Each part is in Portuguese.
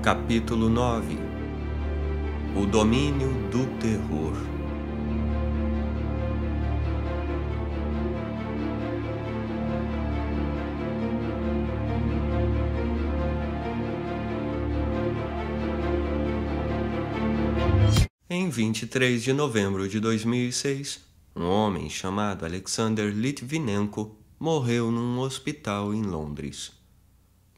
Capítulo 9. O domínio do terror. Em 23 de novembro de 2006, um homem chamado Alexander Litvinenko morreu num hospital em Londres.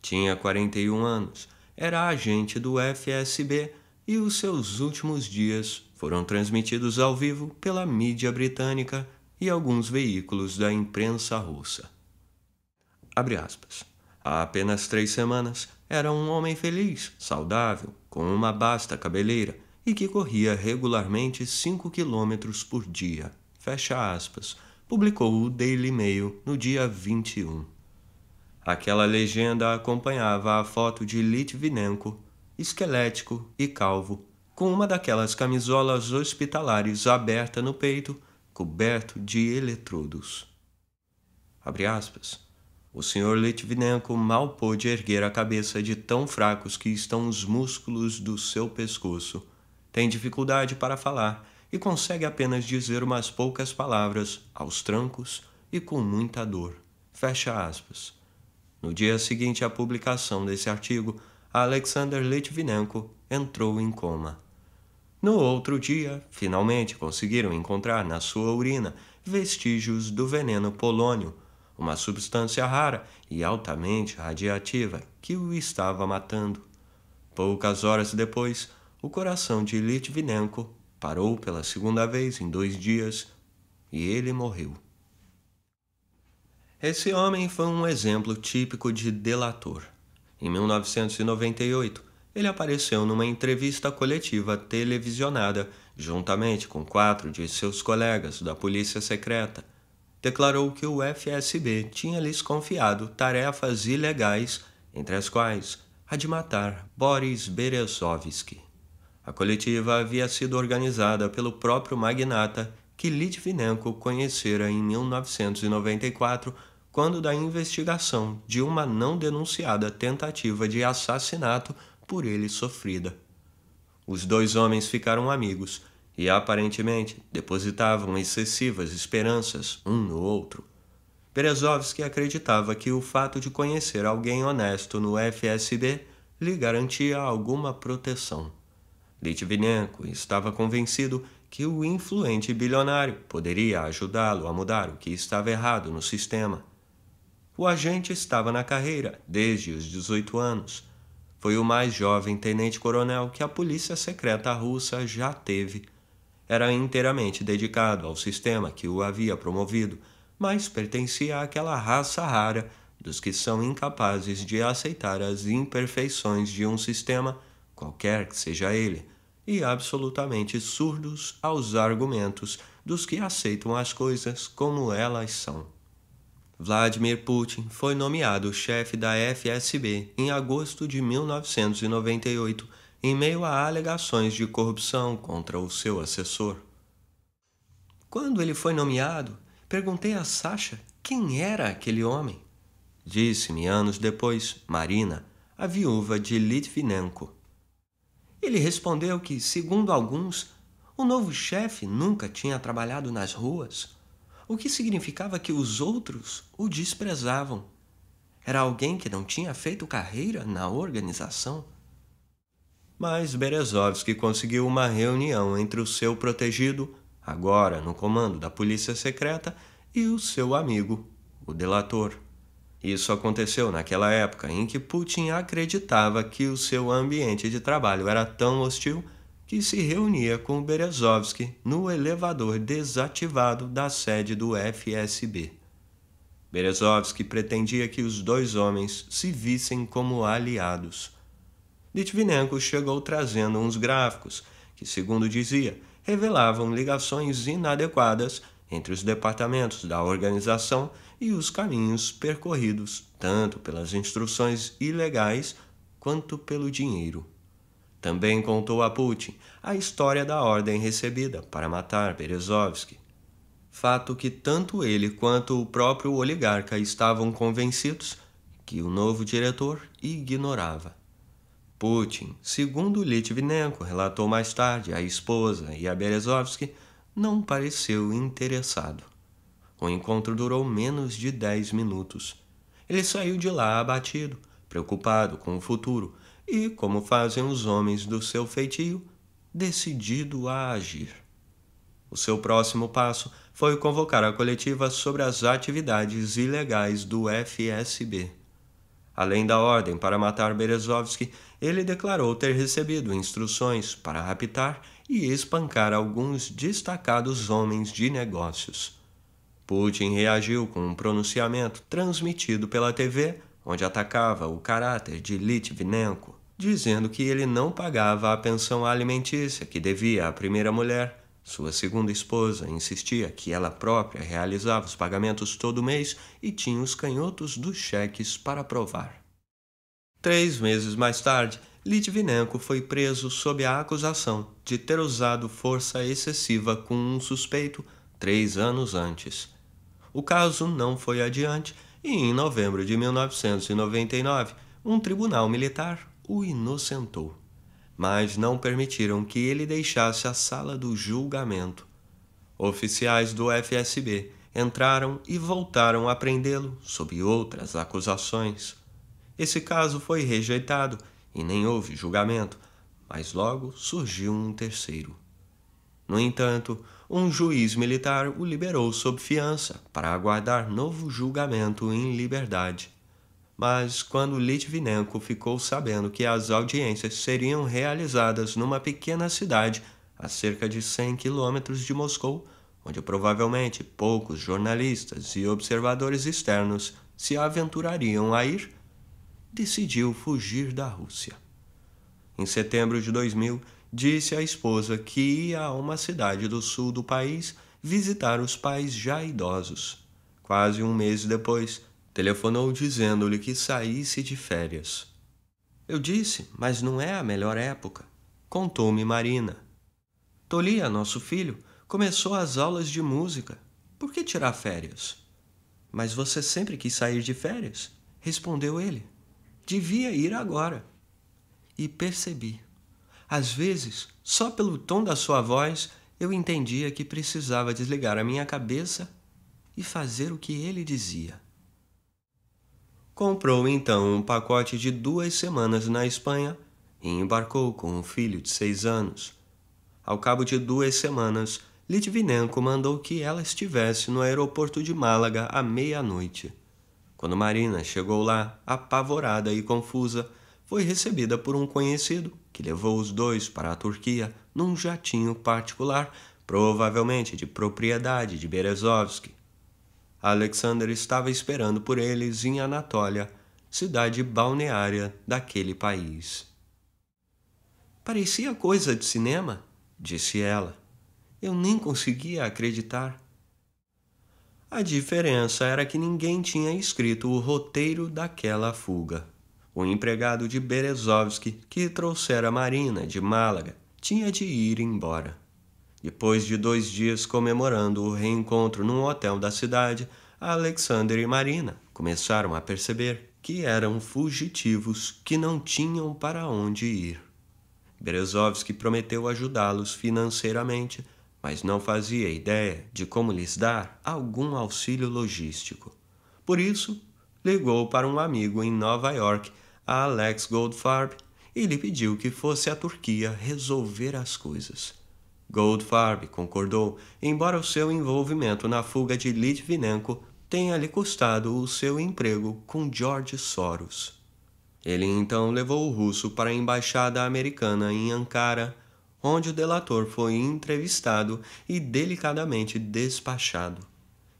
Tinha 41 anos, era agente do FSB e os seus últimos dias foram transmitidos ao vivo pela mídia britânica e alguns veículos da imprensa russa. Abre aspas. Há apenas 3 semanas, era um homem feliz, saudável, com uma basta cabeleira e que corria regularmente 5 quilômetros por dia. Fecha aspas. Publicou o Daily Mail no dia 21. Aquela legenda acompanhava a foto de Litvinenko, esquelético e calvo, com uma daquelas camisolas hospitalares aberta no peito, coberto de eletrodos. Abre aspas. O Sr. Litvinenko mal pôde erguer a cabeça de tão fracos que estão os músculos do seu pescoço. Tem dificuldade para falar e consegue apenas dizer umas poucas palavras aos trancos e com muita dor. Fecha aspas. No dia seguinte à publicação desse artigo, Alexander Litvinenko entrou em coma. No outro dia, finalmente conseguiram encontrar na sua urina vestígios do veneno polônio, uma substância rara e altamente radiativa que o estava matando. Poucas horas depois, o coração de Litvinenko parou pela segunda vez em 2 dias e ele morreu. Esse homem foi um exemplo típico de delator. Em 1998, ele apareceu numa entrevista coletiva televisionada juntamente com 4 de seus colegas da polícia secreta. Declarou que o FSB tinha lhes confiado tarefas ilegais, entre as quais a de matar Boris Berezovsky. A coletiva havia sido organizada pelo próprio magnata que Litvinenko conhecera em 1994, quando da investigação de uma não denunciada tentativa de assassinato por ele sofrida. Os 2 homens ficaram amigos e aparentemente depositavam excessivas esperanças um no outro. Berezovsky acreditava que o fato de conhecer alguém honesto no FSB lhe garantia alguma proteção. Litvinenko estava convencido que o influente bilionário poderia ajudá-lo a mudar o que estava errado no sistema. O agente estava na carreira desde os 18 anos. Foi o mais jovem tenente-coronel que a polícia secreta russa já teve. Era inteiramente dedicado ao sistema que o havia promovido, mas pertencia àquela raça rara dos que são incapazes de aceitar as imperfeições de um sistema, qualquer que seja ele, e absolutamente surdos aos argumentos dos que aceitam as coisas como elas são. Vladimir Putin foi nomeado chefe da FSB em agosto de 1998, em meio a alegações de corrupção contra o seu assessor. Quando ele foi nomeado, perguntei a Sasha quem era aquele homem. Disse-me anos depois Marina, a viúva de Litvinenko. Ele respondeu que, segundo alguns, o novo chefe nunca tinha trabalhado nas ruas, o que significava que os outros o desprezavam. Era alguém que não tinha feito carreira na organização. Mas Berezovsky conseguiu uma reunião entre o seu protegido, agora no comando da polícia secreta, e o seu amigo, o delator. Isso aconteceu naquela época em que Putin acreditava que o seu ambiente de trabalho era tão hostil que se reunia com Berezovsky no elevador desativado da sede do FSB. Berezovsky pretendia que os 2 homens se vissem como aliados. Litvinenko chegou trazendo uns gráficos que, segundo dizia, revelavam ligações inadequadas entre os departamentos da organização e os caminhos percorridos, tanto pelas instruções ilegais quanto pelo dinheiro. Também contou a Putin a história da ordem recebida para matar Berezovsky. Fato que tanto ele quanto o próprio oligarca estavam convencidos que o novo diretor ignorava. Putin, segundo Litvinenko relatou mais tarde à esposa e a Berezovsky, não pareceu interessado. O encontro durou menos de 10 minutos. Ele saiu de lá abatido, preocupado com o futuro e, como fazem os homens do seu feitio, decidido a agir. O seu próximo passo foi convocar a coletiva sobre as atividades ilegais do FSB. Além da ordem para matar Berezovsky, ele declarou ter recebido instruções para raptar e espancar alguns destacados homens de negócios. Putin reagiu com um pronunciamento transmitido pela TV, onde atacava o caráter de Litvinenko, dizendo que ele não pagava a pensão alimentícia que devia à primeira mulher. Sua segunda esposa insistia que ela própria realizava os pagamentos todo mês e tinha os canhotos dos cheques para provar. 3 meses mais tarde, Litvinenko foi preso sob a acusação de ter usado força excessiva com um suspeito 3 anos antes. O caso não foi adiante e, em novembro de 1999, um tribunal militar o inocentou. Mas não permitiram que ele deixasse a sala do julgamento. Oficiais do FSB entraram e voltaram a prendê-lo sob outras acusações. Esse caso foi rejeitado e nem houve julgamento, mas logo surgiu um terceiro. No entanto, um juiz militar o liberou sob fiança para aguardar novo julgamento em liberdade. Mas quando Litvinenko ficou sabendo que as audiências seriam realizadas numa pequena cidade a cerca de 100 quilômetros de Moscou, onde provavelmente poucos jornalistas e observadores externos se aventurariam a ir, decidiu fugir da Rússia. Em setembro de 2000, disse à esposa que ia a uma cidade do sul do país visitar os pais já idosos. Quase um mês depois, telefonou dizendo-lhe que saísse de férias. Eu disse, mas não é a melhor época, contou-me Marina. Tolia, nosso filho, começou as aulas de música. Por que tirar férias? Mas você sempre quis sair de férias, respondeu ele. Devia ir agora. E percebi. Às vezes, só pelo tom da sua voz, eu entendia que precisava desligar a minha cabeça e fazer o que ele dizia. Comprou então um pacote de 2 semanas na Espanha e embarcou com um filho de 6 anos. Ao cabo de 2 semanas, Litvinenko mandou que ela estivesse no aeroporto de Málaga à meia-noite. Quando Marina chegou lá, apavorada e confusa, foi recebida por um conhecido que levou os dois para a Turquia num jatinho particular, provavelmente de propriedade de Berezovsky. Alexander estava esperando por eles em Anatólia, cidade balneária daquele país. Parecia coisa de cinema, disse ela. Eu nem conseguia acreditar. A diferença era que ninguém tinha escrito o roteiro daquela fuga. O empregado de Berezovsky, que trouxera Marina de Málaga, tinha de ir embora. Depois de 2 dias comemorando o reencontro num hotel da cidade, Alexander e Marina começaram a perceber que eram fugitivos que não tinham para onde ir. Berezovsky prometeu ajudá-los financeiramente, mas não fazia ideia de como lhes dar algum auxílio logístico. Por isso, ligou para um amigo em Nova York, a Alex Goldfarb, e lhe pediu que fosse à Turquia resolver as coisas. Goldfarb concordou, embora o seu envolvimento na fuga de Litvinenko tenha lhe custado o seu emprego com George Soros. Ele então levou o russo para a embaixada americana em Ankara, onde o delator foi entrevistado e delicadamente despachado.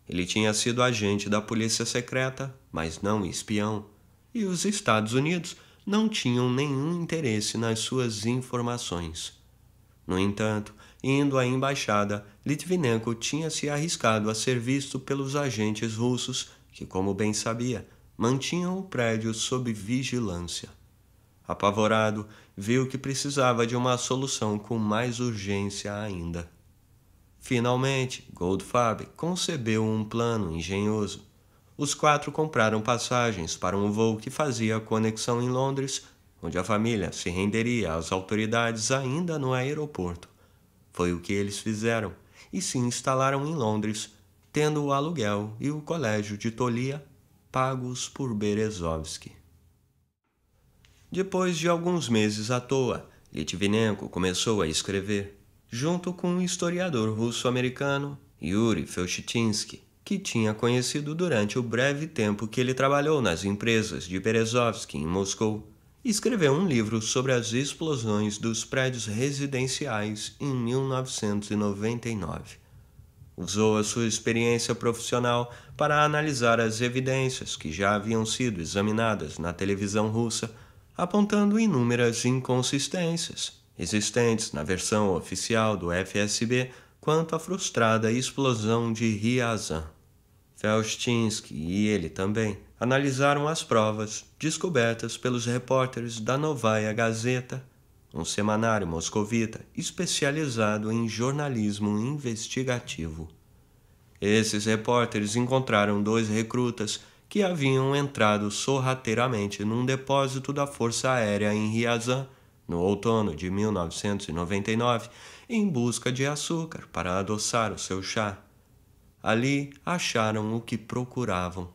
Ele tinha sido agente da polícia secreta, mas não espião, e os Estados Unidos não tinham nenhum interesse nas suas informações. No entanto, indo à embaixada, Litvinenko tinha se arriscado a ser visto pelos agentes russos que, como bem sabia, mantinham o prédio sob vigilância. Apavorado, viu que precisava de uma solução com mais urgência ainda. Finalmente, Goldfarb concebeu um plano engenhoso. Os 4 compraram passagens para um voo que fazia a conexão em Londres, onde a família se renderia às autoridades ainda no aeroporto. Foi o que eles fizeram e se instalaram em Londres, tendo o aluguel e o colégio de Tolia pagos por Berezovsky. Depois de alguns meses à toa, Litvinenko começou a escrever, junto com o historiador russo-americano Yuri Felshtinsky, que tinha conhecido durante o breve tempo que ele trabalhou nas empresas de Berezovsky em Moscou. Escreveu um livro sobre as explosões dos prédios residenciais em 1999. Usou a sua experiência profissional para analisar as evidências que já haviam sido examinadas na televisão russa, apontando inúmeras inconsistências existentes na versão oficial do FSB quanto à frustrada explosão de Ryazan. Felshtinsky e ele também analisaram as provas descobertas pelos repórteres da Novaya Gazeta, um semanário moscovita especializado em jornalismo investigativo. Esses repórteres encontraram 2 recrutas que haviam entrado sorrateiramente num depósito da Força Aérea em Ryazan no outono de 1999 em busca de açúcar para adoçar o seu chá. Ali acharam o que procuravam: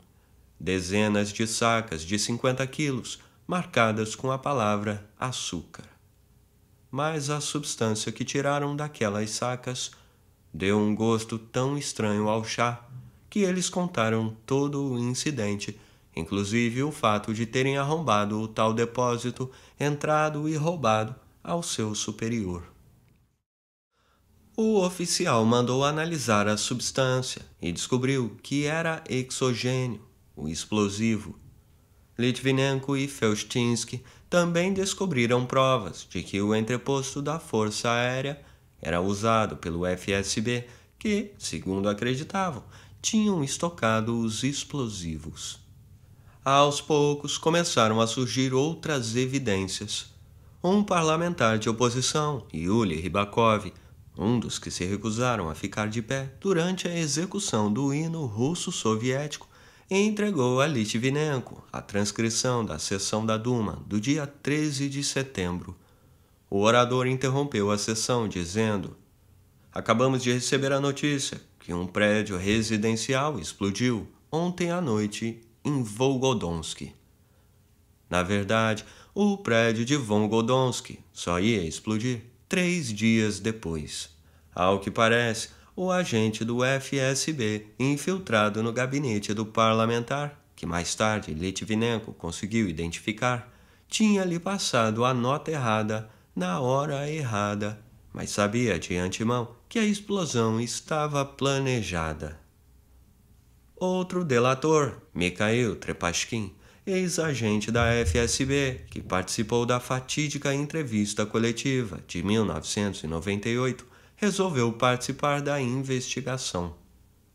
dezenas de sacas de 50 quilos marcadas com a palavra açúcar. Mas a substância que tiraram daquelas sacas deu um gosto tão estranho ao chá que eles contaram todo o incidente, inclusive o fato de terem arrombado o tal depósito, entrado e roubado ao seu superior. O oficial mandou analisar a substância e descobriu que era exogênio, o explosivo. Litvinenko e Felshtinsky também descobriram provas de que o entreposto da Força Aérea era usado pelo FSB, que, segundo acreditavam, tinham estocado os explosivos. Aos poucos começaram a surgir outras evidências. Um parlamentar de oposição, Yuli Rybakov, um dos que se recusaram a ficar de pé durante a execução do hino russo-soviético, entregou a Litvinenko a transcrição da sessão da Duma do dia 13 de setembro. O orador interrompeu a sessão dizendo: "Acabamos de receber a notícia que um prédio residencial explodiu ontem à noite em Volgodonsky." Na verdade, o prédio de Volgodonsky só ia explodir 3 dias depois. Ao que parece, o agente do FSB infiltrado no gabinete do parlamentar, que mais tarde Litvinenko conseguiu identificar, tinha lhe passado a nota errada na hora errada, mas sabia de antemão que a explosão estava planejada. Outro delator, Mikhail Trepashkin, ex-agente da FSB, que participou da fatídica entrevista coletiva de 1998, resolveu participar da investigação.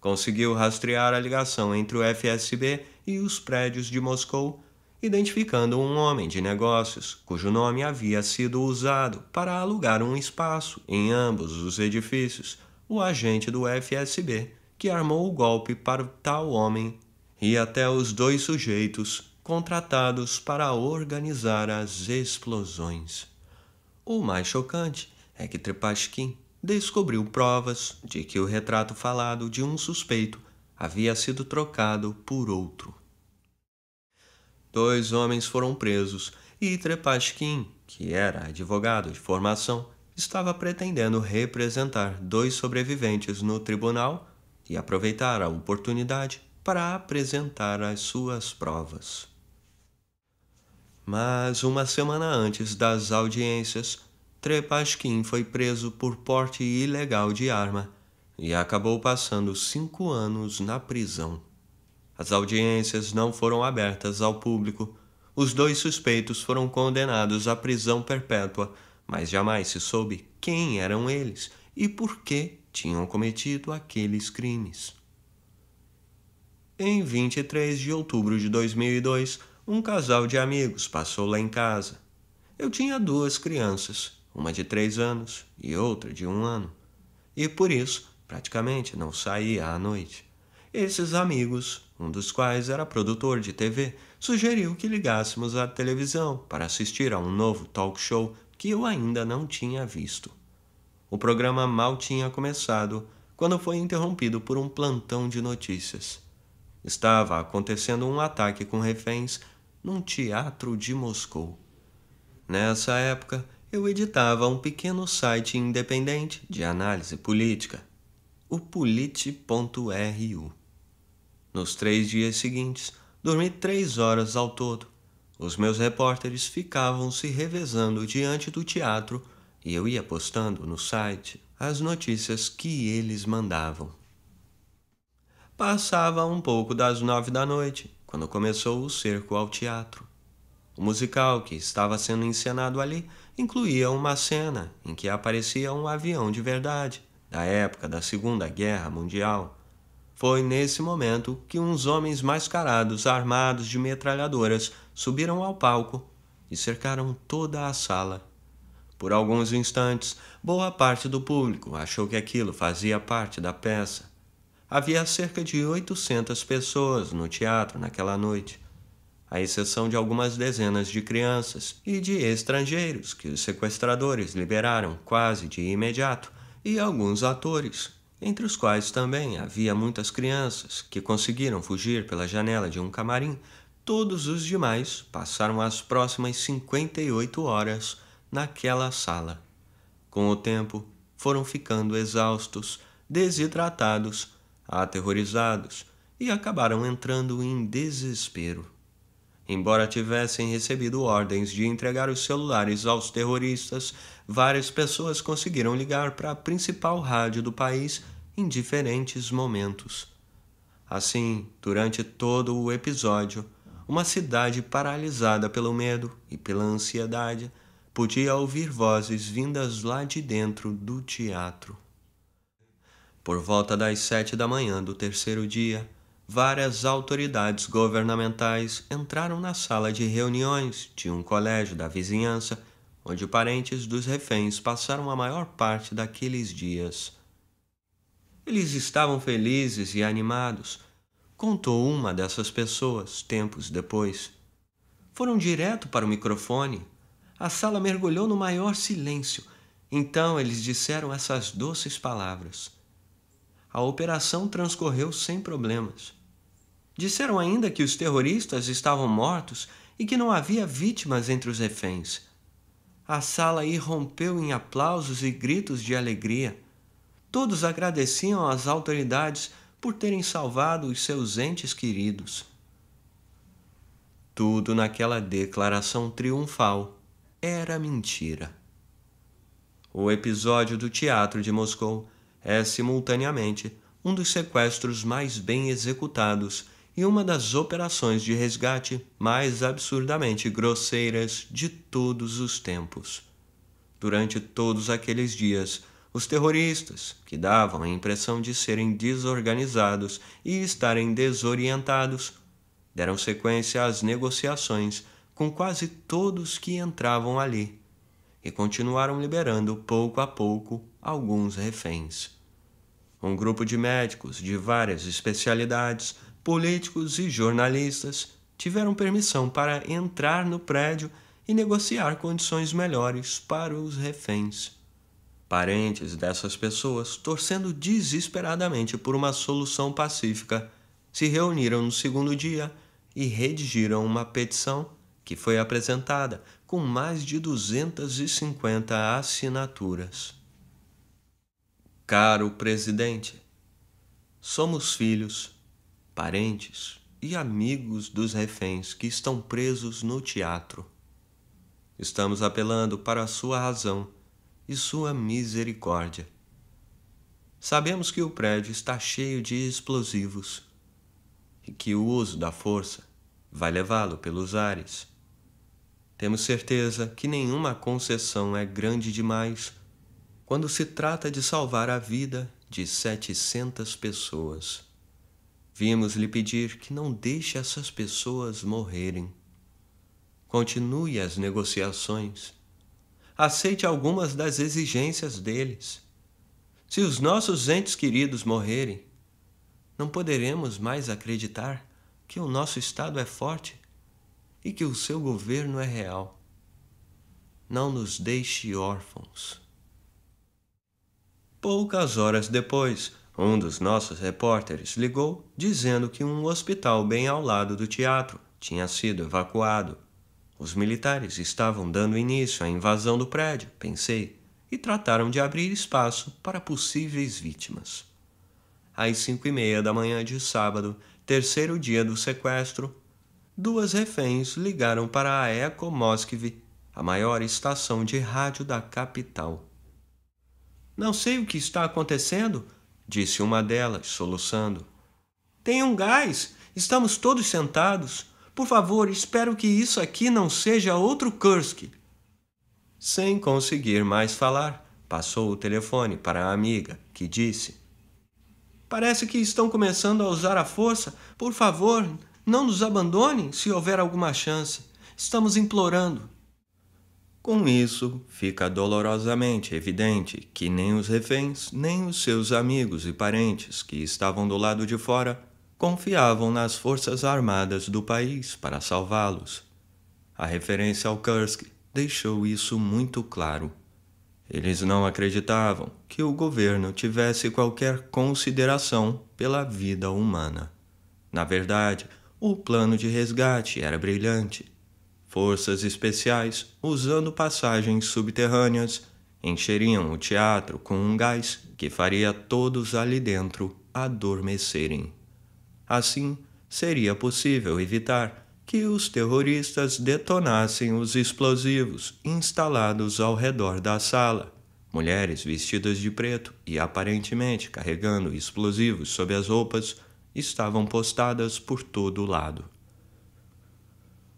Conseguiu rastrear a ligação entre o FSB e os prédios de Moscou, identificando um homem de negócios cujo nome havia sido usado para alugar um espaço em ambos os edifícios, o agente do FSB, que armou o golpe para o tal homem, e até os 2 sujeitos contratados para organizar as explosões. O mais chocante é que Trepashkin descobriu provas de que o retrato falado de um suspeito havia sido trocado por outro. 2 homens foram presos e Trepashkin, que era advogado de formação, estava pretendendo representar 2 sobreviventes no tribunal e aproveitar a oportunidade para apresentar as suas provas. Mas uma semana antes das audiências, Trepashkin foi preso por porte ilegal de arma e acabou passando 5 anos na prisão. As audiências não foram abertas ao público. Os 2 suspeitos foram condenados à prisão perpétua, mas jamais se soube quem eram eles e por que tinham cometido aqueles crimes. Em 23 de outubro de 2002, um casal de amigos passou lá em casa. Eu tinha 2 crianças, uma de 3 anos e outra de 1 ano, e por isso praticamente não saía à noite. Esses amigos, um dos quais era produtor de TV, sugeriu que ligássemos a televisão para assistir a um novo talk show que eu ainda não tinha visto. O programa mal tinha começado quando foi interrompido por um plantão de notícias. Estava acontecendo um ataque com reféns num teatro de Moscou. Nessa época, eu editava um pequeno site independente de análise política, o Polit.ru. Nos 3 dias seguintes, dormi 3 horas ao todo. Os meus repórteres ficavam se revezando diante do teatro e eu ia postando no site as notícias que eles mandavam. Passava um pouco das 9 da noite, quando começou o cerco ao teatro. O musical que estava sendo encenado ali incluía uma cena em que aparecia um avião de verdade, da época da Segunda Guerra Mundial. Foi nesse momento que uns homens mascarados, armados de metralhadoras, subiram ao palco e cercaram toda a sala. Por alguns instantes, boa parte do público achou que aquilo fazia parte da peça. Havia cerca de 800 pessoas no teatro naquela noite, à exceção de algumas dezenas de crianças e de estrangeiros que os sequestradores liberaram quase de imediato, e alguns atores, entre os quais também havia muitas crianças que conseguiram fugir pela janela de um camarim. Todos os demais passaram as próximas 58 horas naquela sala. Com o tempo, foram ficando exaustos, desidratados, aterrorizados e acabaram entrando em desespero. Embora tivessem recebido ordens de entregar os celulares aos terroristas, várias pessoas conseguiram ligar para a principal rádio do país em diferentes momentos. Assim, durante todo o episódio, uma cidade paralisada pelo medo e pela ansiedade podia ouvir vozes vindas lá de dentro do teatro. Por volta das 7 da manhã do terceiro dia, várias autoridades governamentais entraram na sala de reuniões de um colégio da vizinhança, onde parentes dos reféns passaram a maior parte daqueles dias. Eles estavam felizes e animados, contou uma dessas pessoas tempos depois. Foram direto para o microfone. A sala mergulhou no maior silêncio. Então eles disseram essas doces palavras. A operação transcorreu sem problemas. Disseram ainda que os terroristas estavam mortos e que não havia vítimas entre os reféns. A sala irrompeu em aplausos e gritos de alegria. Todos agradeciam às autoridades por terem salvado os seus entes queridos. Tudo naquela declaração triunfal era mentira. O episódio do Teatro de Moscou é simultaneamente um dos sequestros mais bem executados e uma das operações de resgate mais absurdamente grosseiras de todos os tempos. Durante todos aqueles dias, os terroristas, que davam a impressão de serem desorganizados e estarem desorientados, deram sequência às negociações com quase todos que entravam ali e continuaram liberando pouco a pouco alguns reféns. Um grupo de médicos de várias especialidades, políticos e jornalistas tiveram permissão para entrar no prédio e negociar condições melhores para os reféns. Parentes dessas pessoas, torcendo desesperadamente por uma solução pacífica, se reuniram no segundo dia e redigiram uma petição que foi apresentada com mais de 250 assinaturas. Caro presidente, somos filhos, parentes e amigos dos reféns que estão presos no teatro. Estamos apelando para a sua razão e sua misericórdia. Sabemos que o prédio está cheio de explosivos e que o uso da força vai levá-lo pelos ares. Temos certeza que nenhuma concessão é grande demais quando se trata de salvar a vida de 700 pessoas. Vimos lhe pedir que não deixe essas pessoas morrerem. Continue as negociações. Aceite algumas das exigências deles. Se os nossos entes queridos morrerem, não poderemos mais acreditar que o nosso Estado é forte e que o seu governo é real. Não nos deixe órfãos. Poucas horas depois, um dos nossos repórteres ligou dizendo que um hospital bem ao lado do teatro tinha sido evacuado. Os militares estavam dando início à invasão do prédio, pensei, e trataram de abrir espaço para possíveis vítimas. Às 5:30 da manhã de sábado, terceiro dia do sequestro, 2 reféns ligaram para a Eco Moskvi, a maior estação de rádio da capital. Não sei o que está acontecendo, disse uma delas, soluçando. Tem um gás, estamos todos sentados. Por favor, espero que isso aqui não seja outro Kursk. Sem conseguir mais falar, passou o telefone para a amiga, que disse: Parece que estão começando a usar a força. Por favor, não nos abandonem se houver alguma chance. Estamos implorando. Com isso, fica dolorosamente evidente que nem os reféns, nem os seus amigos e parentes que estavam do lado de fora confiavam nas forças armadas do país para salvá-los. A referência ao Kursk deixou isso muito claro. Eles não acreditavam que o governo tivesse qualquer consideração pela vida humana. Na verdade, o plano de resgate era brilhante. Forças especiais, usando passagens subterrâneas, encheriam o teatro com um gás que faria todos ali dentro adormecerem. Assim, seria possível evitar que os terroristas detonassem os explosivos instalados ao redor da sala. Mulheres vestidas de preto e aparentemente carregando explosivos sob as roupas estavam postadas por todo o lado.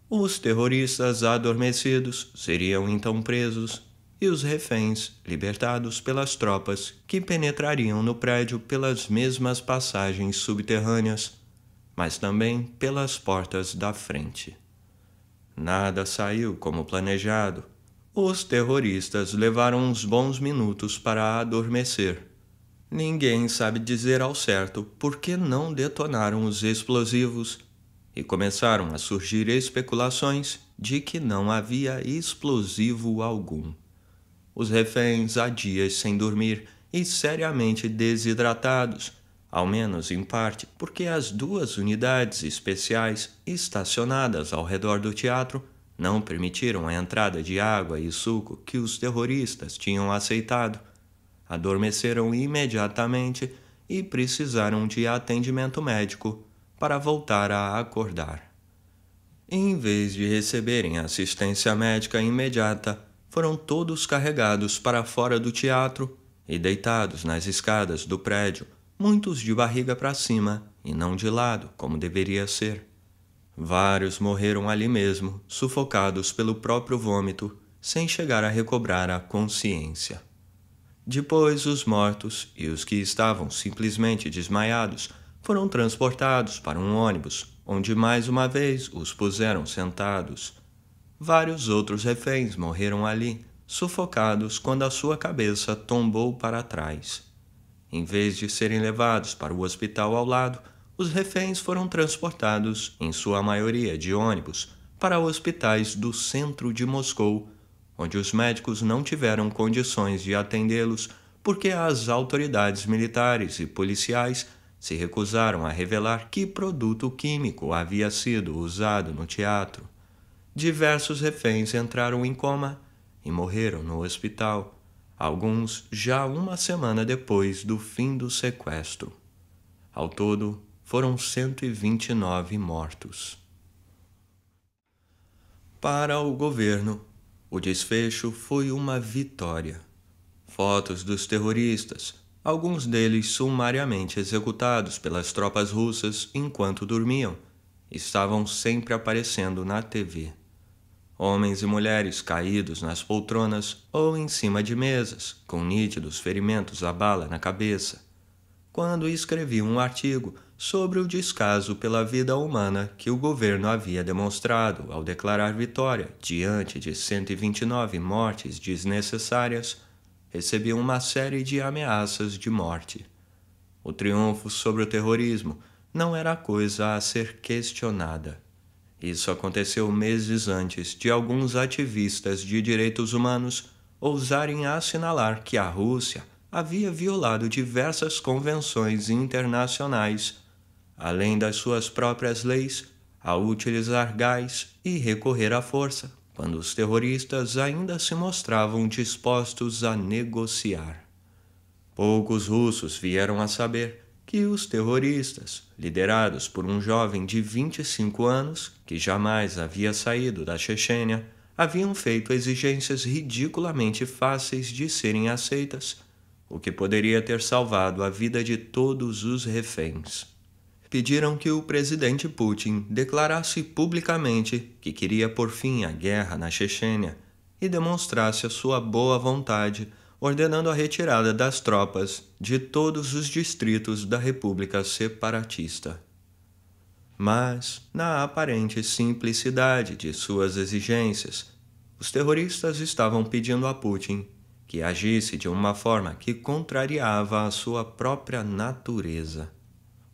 Os terroristas adormecidos seriam então presos e os reféns libertados pelas tropas que penetrariam no prédio pelas mesmas passagens subterrâneas, mas também pelas portas da frente. Nada saiu como planejado. Os terroristas levaram uns bons minutos para adormecer. Ninguém sabe dizer ao certo por que não detonaram os explosivos e começaram a surgir especulações de que não havia explosivo algum. Os reféns há dias sem dormir e seriamente desidratados, ao menos em parte porque as 2 unidades especiais estacionadas ao redor do teatro não permitiram a entrada de água e suco que os terroristas tinham aceitado. Adormeceram imediatamente e precisaram de atendimento médico para voltar a acordar. Em vez de receberem assistência médica imediata, foram todos carregados para fora do teatro e deitados nas escadas do prédio, muitos de barriga para cima e não de lado, como deveria ser. Vários morreram ali mesmo, sufocados pelo próprio vômito, sem chegar a recobrar a consciência. Depois, os mortos e os que estavam simplesmente desmaiados foram transportados para um ônibus, onde mais uma vez os puseram sentados. Vários outros reféns morreram ali, sufocados quando a sua cabeça tombou para trás. Em vez de serem levados para o hospital ao lado, os reféns foram transportados, em sua maioria de ônibus, para hospitais do centro de Moscou, onde os médicos não tiveram condições de atendê-los porque as autoridades militares e policiais se recusaram a revelar que produto químico havia sido usado no teatro. Diversos reféns entraram em coma e morreram no hospital, alguns já uma semana depois do fim do sequestro. Ao todo, foram 129 mortos. Para o governo, o desfecho foi uma vitória. Fotos dos terroristas, alguns deles sumariamente executados pelas tropas russas enquanto dormiam, estavam sempre aparecendo na TV. Homens e mulheres caídos nas poltronas ou em cima de mesas, com nítidos ferimentos à bala na cabeça. Quando escrevi um artigo sobre o descaso pela vida humana que o governo havia demonstrado ao declarar vitória diante de 129 mortes desnecessárias, recebi uma série de ameaças de morte. O triunfo sobre o terrorismo não era coisa a ser questionada. Isso aconteceu meses antes de alguns ativistas de direitos humanos ousarem assinalar que a Rússia havia violado diversas convenções internacionais, além das suas próprias leis, ao utilizar gás e recorrer à força, quando os terroristas ainda se mostravam dispostos a negociar. Poucos russos vieram a saber que os terroristas, liderados por um jovem de 25 anos, que jamais havia saído da Chechênia, haviam feito exigências ridiculamente fáceis de serem aceitas, o que poderia ter salvado a vida de todos os reféns. Pediram que o presidente Putin declarasse publicamente que queria pôr fim à guerra na Chechênia e demonstrasse a sua boa vontade, ordenando a retirada das tropas de todos os distritos da República Separatista. Mas, na aparente simplicidade de suas exigências, os terroristas estavam pedindo a Putin que agisse de uma forma que contrariava a sua própria natureza.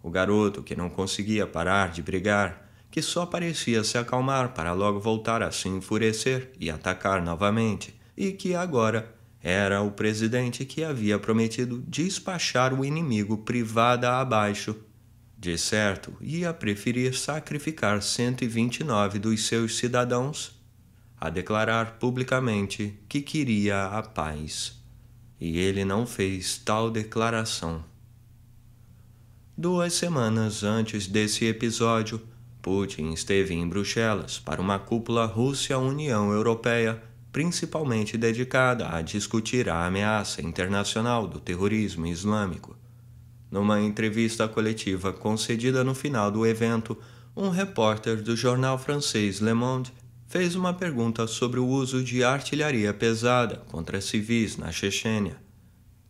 O garoto, que não conseguia parar de brigar, que só parecia se acalmar para logo voltar a se enfurecer e atacar novamente, e que agora era o presidente que havia prometido despachar o inimigo privada abaixo. De certo, ia preferir sacrificar 129 dos seus cidadãos a declarar publicamente que queria a paz. E ele não fez tal declaração. 2 semanas antes desse episódio, Putin esteve em Bruxelas para uma cúpula Rússia-União Europeia, principalmente dedicada a discutir a ameaça internacional do terrorismo islâmico. Numa entrevista coletiva concedida no final do evento, um repórter do jornal francês Le Monde fez uma pergunta sobre o uso de artilharia pesada contra civis na Chechênia.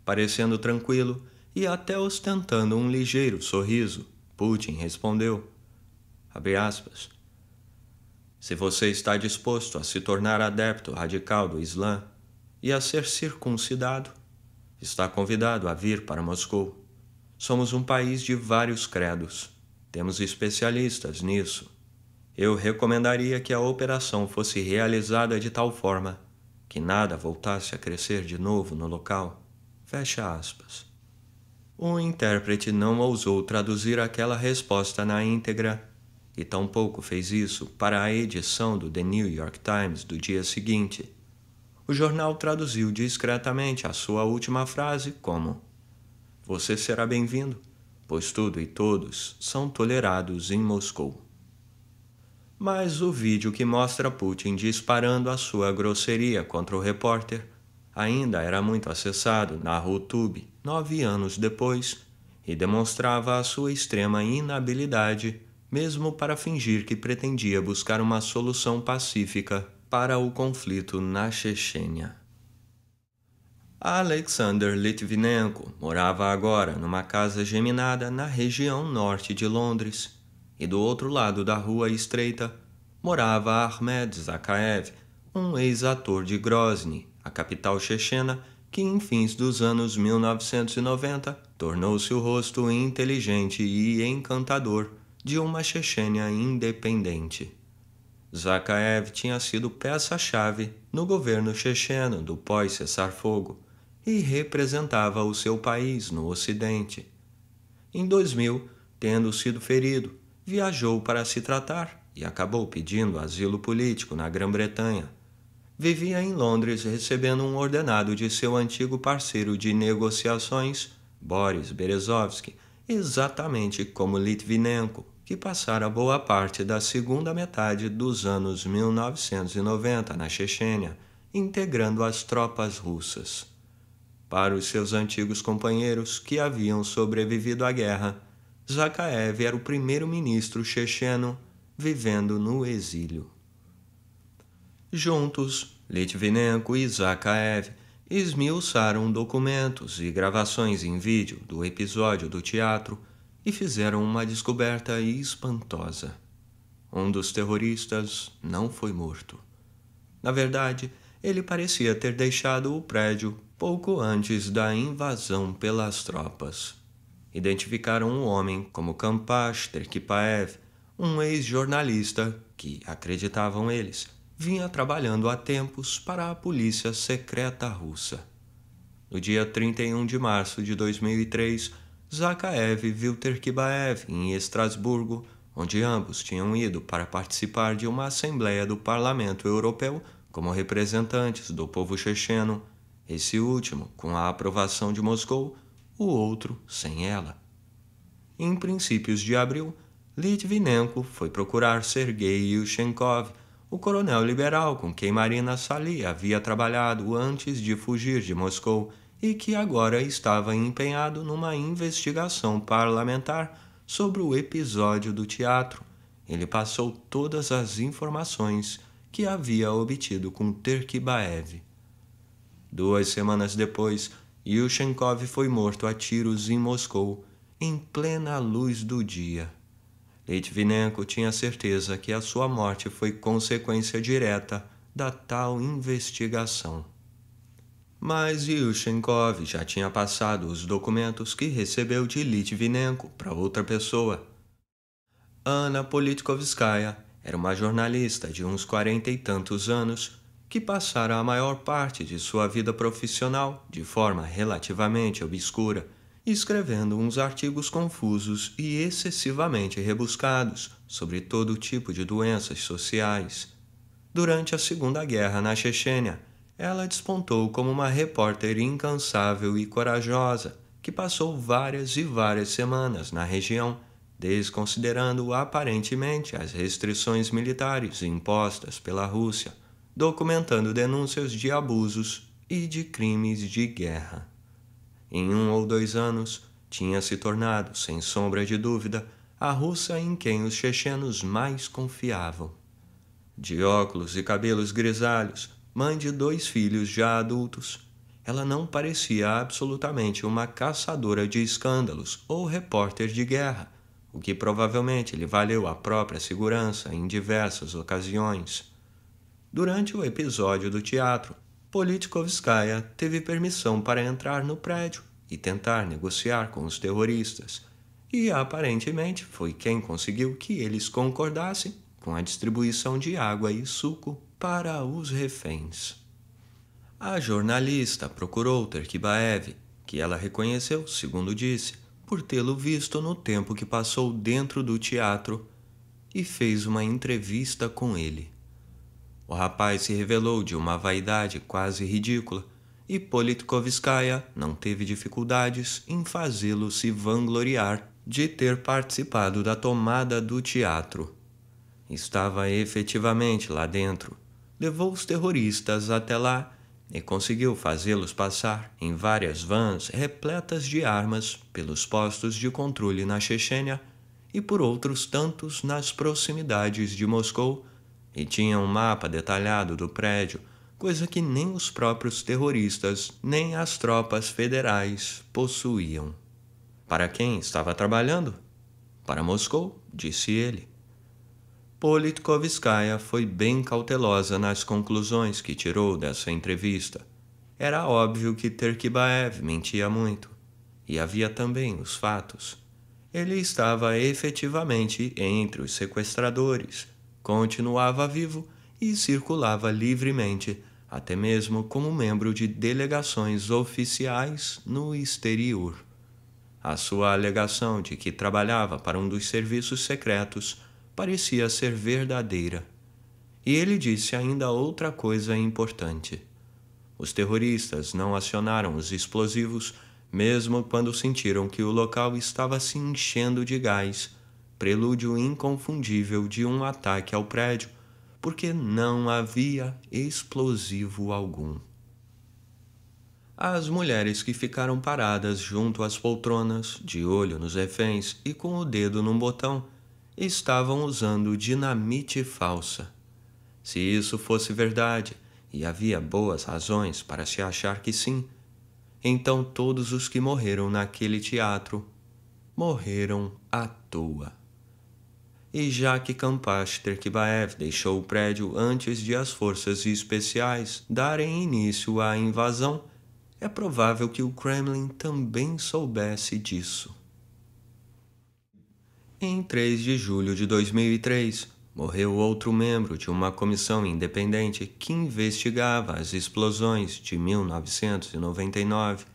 Parecendo tranquilo e até ostentando um ligeiro sorriso, Putin respondeu, abre aspas, se você está disposto a se tornar adepto radical do Islã e a ser circuncidado, está convidado a vir para Moscou. Somos um país de vários credos. Temos especialistas nisso. Eu recomendaria que a operação fosse realizada de tal forma que nada voltasse a crescer de novo no local. Fecha aspas. O intérprete não ousou traduzir aquela resposta na íntegra e tampouco fez isso para a edição do The New York Times do dia seguinte. O jornal traduziu discretamente a sua última frase como: você será bem-vindo, pois tudo e todos são tolerados em Moscou. Mas o vídeo que mostra Putin disparando a sua grosseria contra o repórter ainda era muito acessado na RuTube 9 anos depois e demonstrava a sua extrema inabilidade, mesmo para fingir que pretendia buscar uma solução pacífica para o conflito na Chechênia. Alexander Litvinenko morava agora numa casa geminada na região norte de Londres, e do outro lado da rua estreita morava Ahmed Zakaev, um ex-ator de Grozny, a capital chechena, que em fins dos anos 1990 tornou-se o rosto inteligente e encantador de uma Chechênia independente. Zakaev tinha sido peça-chave no governo checheno do pós-cessar-fogo e representava o seu país no Ocidente. Em 2000, tendo sido ferido, viajou para se tratar e acabou pedindo asilo político na Grã-Bretanha. Vivia em Londres recebendo um ordenado de seu antigo parceiro de negociações, Boris Berezovsky, exatamente como Litvinenko, que passara boa parte da segunda metade dos anos 1990 na Chechênia, integrando as tropas russas. Para os seus antigos companheiros que haviam sobrevivido à guerra, Zakaev era o primeiro-ministro checheno vivendo no exílio. Juntos, Litvinenko e Zakaev esmiuçaram documentos e gravações em vídeo do episódio do teatro e fizeram uma descoberta espantosa. Um dos terroristas não foi morto. Na verdade, ele parecia ter deixado o prédio pouco antes da invasão pelas tropas. Identificaram o homem como Kampas Terkipaev, um ex-jornalista que, acreditavam eles, vinha trabalhando há tempos para a polícia secreta russa. No dia 31 de março de 2003, Zakhaev viu Terkibaev em Estrasburgo, onde ambos tinham ido para participar de uma assembleia do Parlamento Europeu como representantes do povo checheno, esse último com a aprovação de Moscou, o outro sem ela. Em princípios de abril, Litvinenko foi procurar Sergei Yushchenkov, o coronel liberal com quem Marina Sali havia trabalhado antes de fugir de Moscou e que agora estava empenhado numa investigação parlamentar sobre o episódio do teatro. Ele passou todas as informações que havia obtido com Terkibaev. 2 semanas depois, Yushchenkov foi morto a tiros em Moscou, em plena luz do dia. Litvinenko tinha certeza que a sua morte foi consequência direta da tal investigação. Mas Yushchenkov já tinha passado os documentos que recebeu de Litvinenko para outra pessoa. Anna Politkovskaya era uma jornalista de uns 40 e tantos anos que passara a maior parte de sua vida profissional de forma relativamente obscura, escrevendo uns artigos confusos e excessivamente rebuscados sobre todo tipo de doenças sociais. Durante a Segunda Guerra na Chechênia, ela despontou como uma repórter incansável e corajosa que passou várias e várias semanas na região, desconsiderando aparentemente as restrições militares impostas pela Rússia, documentando denúncias de abusos e de crimes de guerra. Em 1 ou 2 anos, tinha se tornado, sem sombra de dúvida, a russa em quem os chechenos mais confiavam. De óculos e cabelos grisalhos, mãe de 2 filhos já adultos, ela não parecia absolutamente uma caçadora de escândalos ou repórter de guerra, o que provavelmente lhe valeu a própria segurança em diversas ocasiões. Durante o episódio do teatro, Politkovskaya teve permissão para entrar no prédio e tentar negociar com os terroristas, e aparentemente foi quem conseguiu que eles concordassem com a distribuição de água e suco para os reféns. A jornalista procurou Terkibaev, que ela reconheceu, segundo disse, por tê-lo visto no tempo que passou dentro do teatro, e fez uma entrevista com ele. O rapaz se revelou de uma vaidade quase ridícula, e Politkovskaya não teve dificuldades em fazê-lo se vangloriar de ter participado da tomada do teatro. Estava efetivamente lá dentro, levou os terroristas até lá e conseguiu fazê-los passar em várias vans repletas de armas pelos postos de controle na Chechênia e por outros tantos nas proximidades de Moscou, e tinha um mapa detalhado do prédio, coisa que nem os próprios terroristas nem as tropas federais possuíam. Para quem estava trabalhando? Para Moscou, disse ele. Politkovskaya foi bem cautelosa nas conclusões que tirou dessa entrevista. Era óbvio que Terkibaev mentia muito, e havia também os fatos. Ele estava efetivamente entre os sequestradores, continuava vivo e circulava livremente, até mesmo como membro de delegações oficiais no exterior. A sua alegação de que trabalhava para um dos serviços secretos parecia ser verdadeira. E ele disse ainda outra coisa importante. Os terroristas não acionaram os explosivos mesmo quando sentiram que o local estava se enchendo de gás, prelúdio inconfundível de um ataque ao prédio, porque não havia explosivo algum. As mulheres que ficaram paradas junto às poltronas, de olho nos reféns e com o dedo num botão, estavam usando dinamite falsa. Se isso fosse verdade, e havia boas razões para se achar que sim, então todos os que morreram naquele teatro morreram à toa. E já que Kampas Terkibaev deixou o prédio antes de as forças especiais darem início à invasão, é provável que o Kremlin também soubesse disso. Em 3 de julho de 2003, morreu outro membro de uma comissão independente que investigava as explosões de 1999.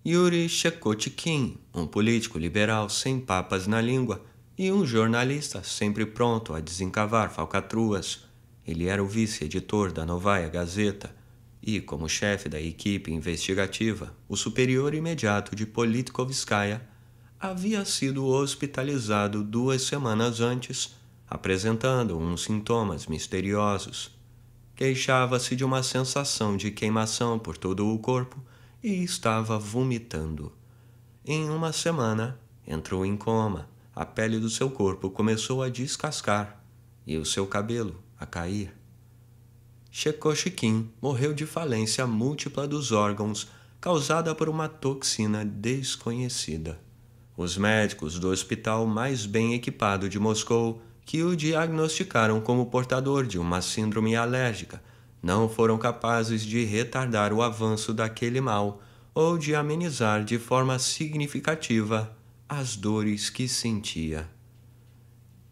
Yuri Shekotkin, um político liberal sem papas na língua e um jornalista sempre pronto a desencavar falcatruas. Ele era o vice-editor da Novaya Gazeta e, como chefe da equipe investigativa, o superior imediato de Politkovskaya, havia sido hospitalizado 2 semanas antes, apresentando uns sintomas misteriosos. Queixava-se de uma sensação de queimação por todo o corpo e estava vomitando. Em uma semana, entrou em coma, a pele do seu corpo começou a descascar e o seu cabelo a cair. Shekotkin morreu de falência múltipla dos órgãos causada por uma toxina desconhecida. Os médicos do hospital mais bem equipado de Moscou, que o diagnosticaram como portador de uma síndrome alérgica, não foram capazes de retardar o avanço daquele mal ou de amenizar de forma significativa as dores que sentia.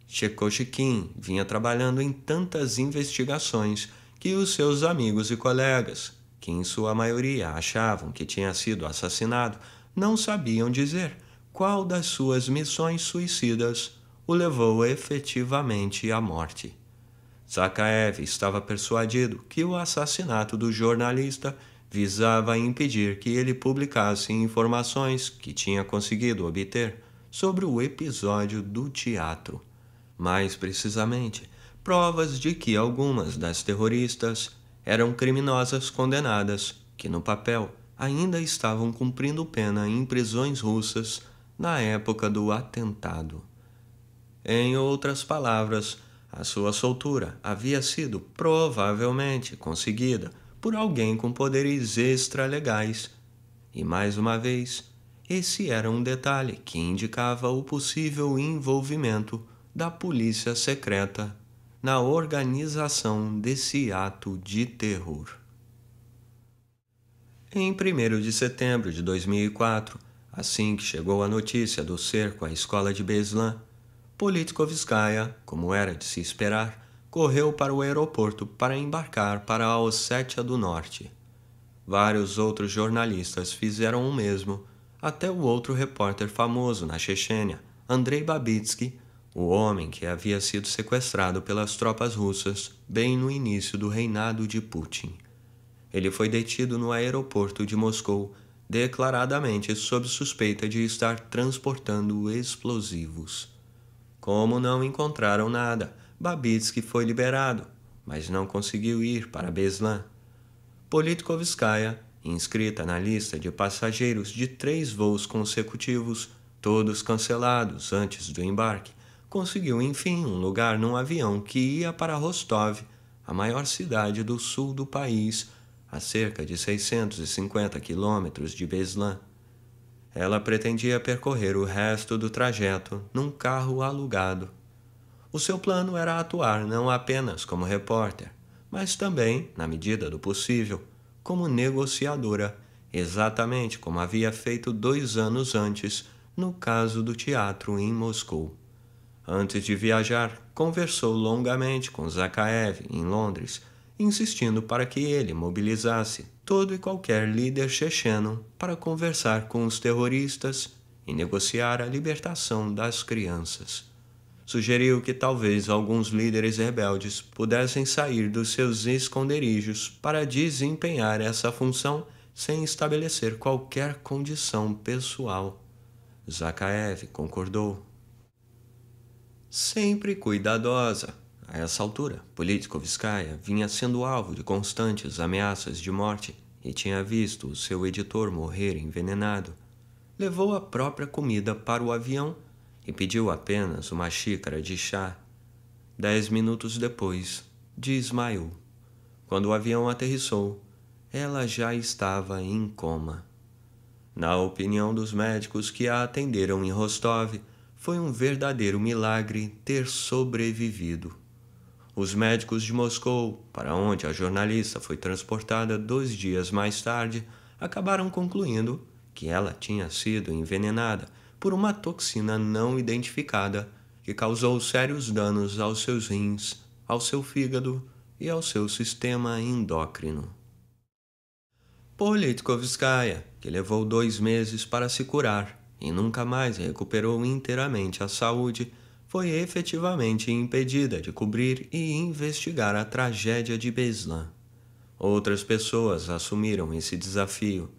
Shekotkin vinha trabalhando em tantas investigações que os seus amigos e colegas, que em sua maioria achavam que tinha sido assassinado, não sabiam dizer qual das suas missões suicidas o levou efetivamente à morte. Zakhaev estava persuadido que o assassinato do jornalista visava impedir que ele publicasse informações que tinha conseguido obter sobre o episódio do teatro. Mais precisamente, provas de que algumas das terroristas eram criminosas condenadas que, no papel, ainda estavam cumprindo pena em prisões russas na época do atentado. Em outras palavras, a sua soltura havia sido provavelmente conseguida por alguém com poderes extralegais. E mais uma vez, esse era um detalhe que indicava o possível envolvimento da polícia secreta na organização desse ato de terror. Em 1º de setembro de 2004, assim que chegou a notícia do cerco à escola de Beslan, Politkovskaya, como era de se esperar, correu para o aeroporto para embarcar para a Ossétia do Norte. Vários outros jornalistas fizeram o mesmo, até o outro repórter famoso na Chechênia, Andrei Babitsky, o homem que havia sido sequestrado pelas tropas russas bem no início do reinado de Putin. Ele foi detido no aeroporto de Moscou, declaradamente sob suspeita de estar transportando explosivos. Como não encontraram nada, Babitsky foi liberado, mas não conseguiu ir para Beslan. Politkovskaya, inscrita na lista de passageiros de 3 voos consecutivos, todos cancelados antes do embarque, conseguiu enfim um lugar num avião que ia para Rostov, a maior cidade do sul do país, a cerca de 650 quilômetros de Beslan. Ela pretendia percorrer o resto do trajeto num carro alugado. O seu plano era atuar não apenas como repórter, mas também, na medida do possível, como negociadora, exatamente como havia feito 2 anos antes no caso do teatro em Moscou. Antes de viajar, conversou longamente com Zakhaev em Londres, insistindo para que ele mobilizasse todo e qualquer líder checheno para conversar com os terroristas e negociar a libertação das crianças. Sugeriu que talvez alguns líderes rebeldes pudessem sair dos seus esconderijos para desempenhar essa função sem estabelecer qualquer condição pessoal. Zakhaev concordou. Sempre cuidadosa, a essa altura, Politkovskaya vinha sendo alvo de constantes ameaças de morte e tinha visto o seu editor morrer envenenado. Levou a própria comida para o avião e pediu apenas uma xícara de chá. 10 minutos depois, desmaiou. Quando o avião aterrissou, ela já estava em coma. Na opinião dos médicos que a atenderam em Rostov, foi um verdadeiro milagre ter sobrevivido. Os médicos de Moscou, para onde a jornalista foi transportada 2 dias mais tarde, acabaram concluindo que ela tinha sido envenenada por uma toxina não identificada que causou sérios danos aos seus rins, ao seu fígado e ao seu sistema endócrino. Politkovskaya, que levou 2 meses para se curar e nunca mais recuperou inteiramente a saúde, foi efetivamente impedida de cobrir e investigar a tragédia de Beslan. Outras pessoas assumiram esse desafio.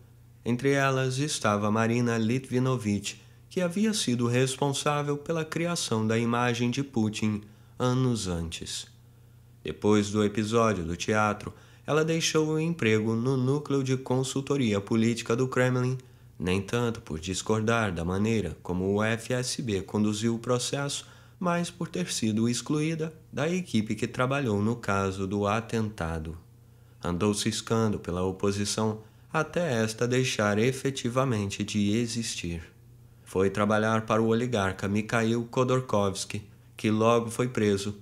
Entre elas estava Marina Litvinovich, que havia sido responsável pela criação da imagem de Putin anos antes. Depois do episódio do teatro, ela deixou o emprego no núcleo de consultoria política do Kremlin, nem tanto por discordar da maneira como o FSB conduziu o processo, mas por ter sido excluída da equipe que trabalhou no caso do atentado. Andou ciscando pela oposição até esta deixar efetivamente de existir. Foi trabalhar para o oligarca Mikhail Khodorkovsky, que logo foi preso,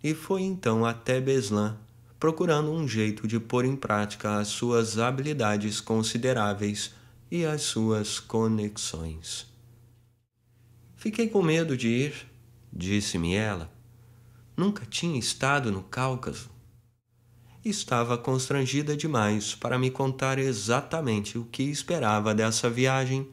e foi então até Beslan, procurando um jeito de pôr em prática as suas habilidades consideráveis e as suas conexões. Fiquei com medo de ir, disse-me ela. Nunca tinha estado no Cáucaso. Estava constrangida demais para me contar exatamente o que esperava dessa viagem,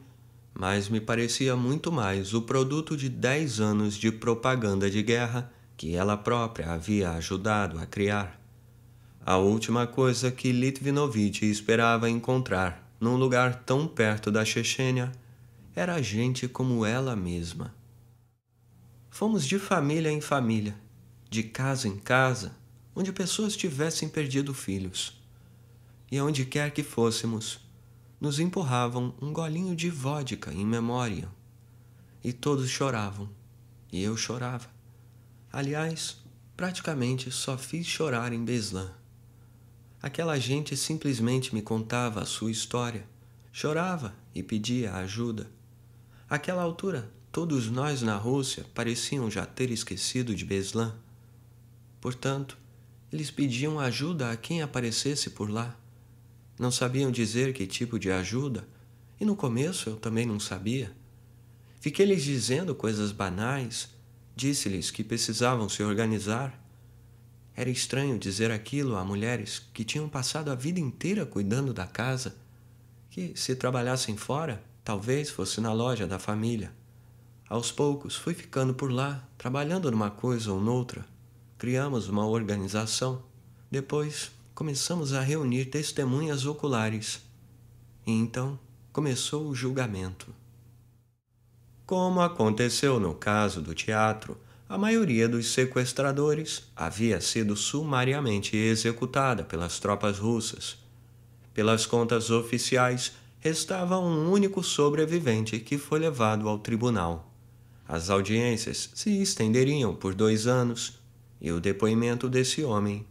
mas me parecia muito mais o produto de 10 anos de propaganda de guerra que ela própria havia ajudado a criar. A última coisa que Litvinovich esperava encontrar num lugar tão perto da Chechênia era gente como ela mesma. Fomos de família em família, de casa em casa, onde pessoas tivessem perdido filhos. E aonde quer que fôssemos, nos empurravam um golinho de vodka em memória. E todos choravam, e eu chorava. Aliás, praticamente só fiz chorar em Beslan. Aquela gente simplesmente me contava a sua história, chorava e pedia ajuda. Àquela altura, todos nós na Rússia pareciam já ter esquecido de Beslan. Portanto, eles pediam ajuda a quem aparecesse por lá. Não sabiam dizer que tipo de ajuda, e no começo eu também não sabia. Fiquei lhes dizendo coisas banais, disse-lhes que precisavam se organizar. Era estranho dizer aquilo a mulheres que tinham passado a vida inteira cuidando da casa, que, se trabalhassem fora, talvez fosse na loja da família. Aos poucos, fui ficando por lá, trabalhando numa coisa ou noutra. Criamos uma organização. Depois, começamos a reunir testemunhas oculares. E então, começou o julgamento. Como aconteceu no caso do teatro, a maioria dos sequestradores havia sido sumariamente executada pelas tropas russas. Pelas contas oficiais, restava um único sobrevivente que foi levado ao tribunal. As audiências se estenderiam por 2 anos, e o depoimento desse homem,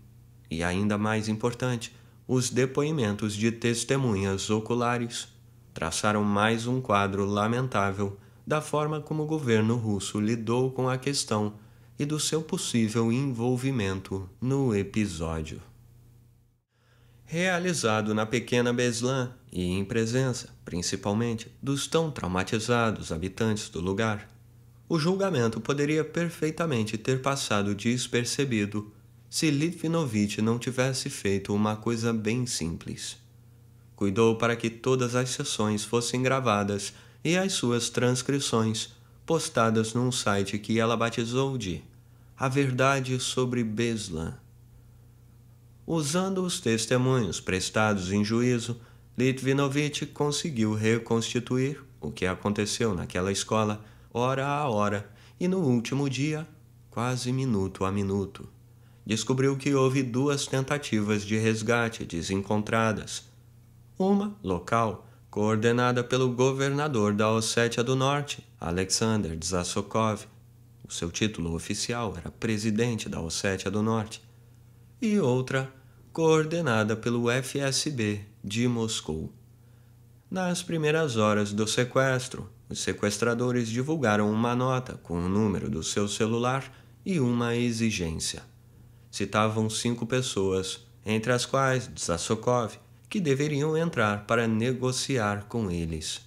e ainda mais importante, os depoimentos de testemunhas oculares, traçaram mais um quadro lamentável da forma como o governo russo lidou com a questão e do seu possível envolvimento no episódio. Realizado na pequena Beslan e em presença, principalmente, dos tão traumatizados habitantes do lugar, o julgamento poderia perfeitamente ter passado despercebido se Litvinovich não tivesse feito uma coisa bem simples. Cuidou para que todas as sessões fossem gravadas e as suas transcrições postadas num site que ela batizou de A Verdade sobre Beslan. Usando os testemunhos prestados em juízo, Litvinovich conseguiu reconstituir o que aconteceu naquela escola, hora a hora, e no último dia, quase minuto a minuto. Descobriu que houve 2 tentativas de resgate desencontradas. Uma, local, coordenada pelo governador da Ossétia do Norte, Alexander Dzasokov. O seu título oficial era presidente da Ossétia do Norte. E outra, coordenada pelo FSB de Moscou. Nas primeiras horas do sequestro, os sequestradores divulgaram uma nota com o número do seu celular e uma exigência. Citavam 5 pessoas, entre as quais Dzasokov, que deveriam entrar para negociar com eles.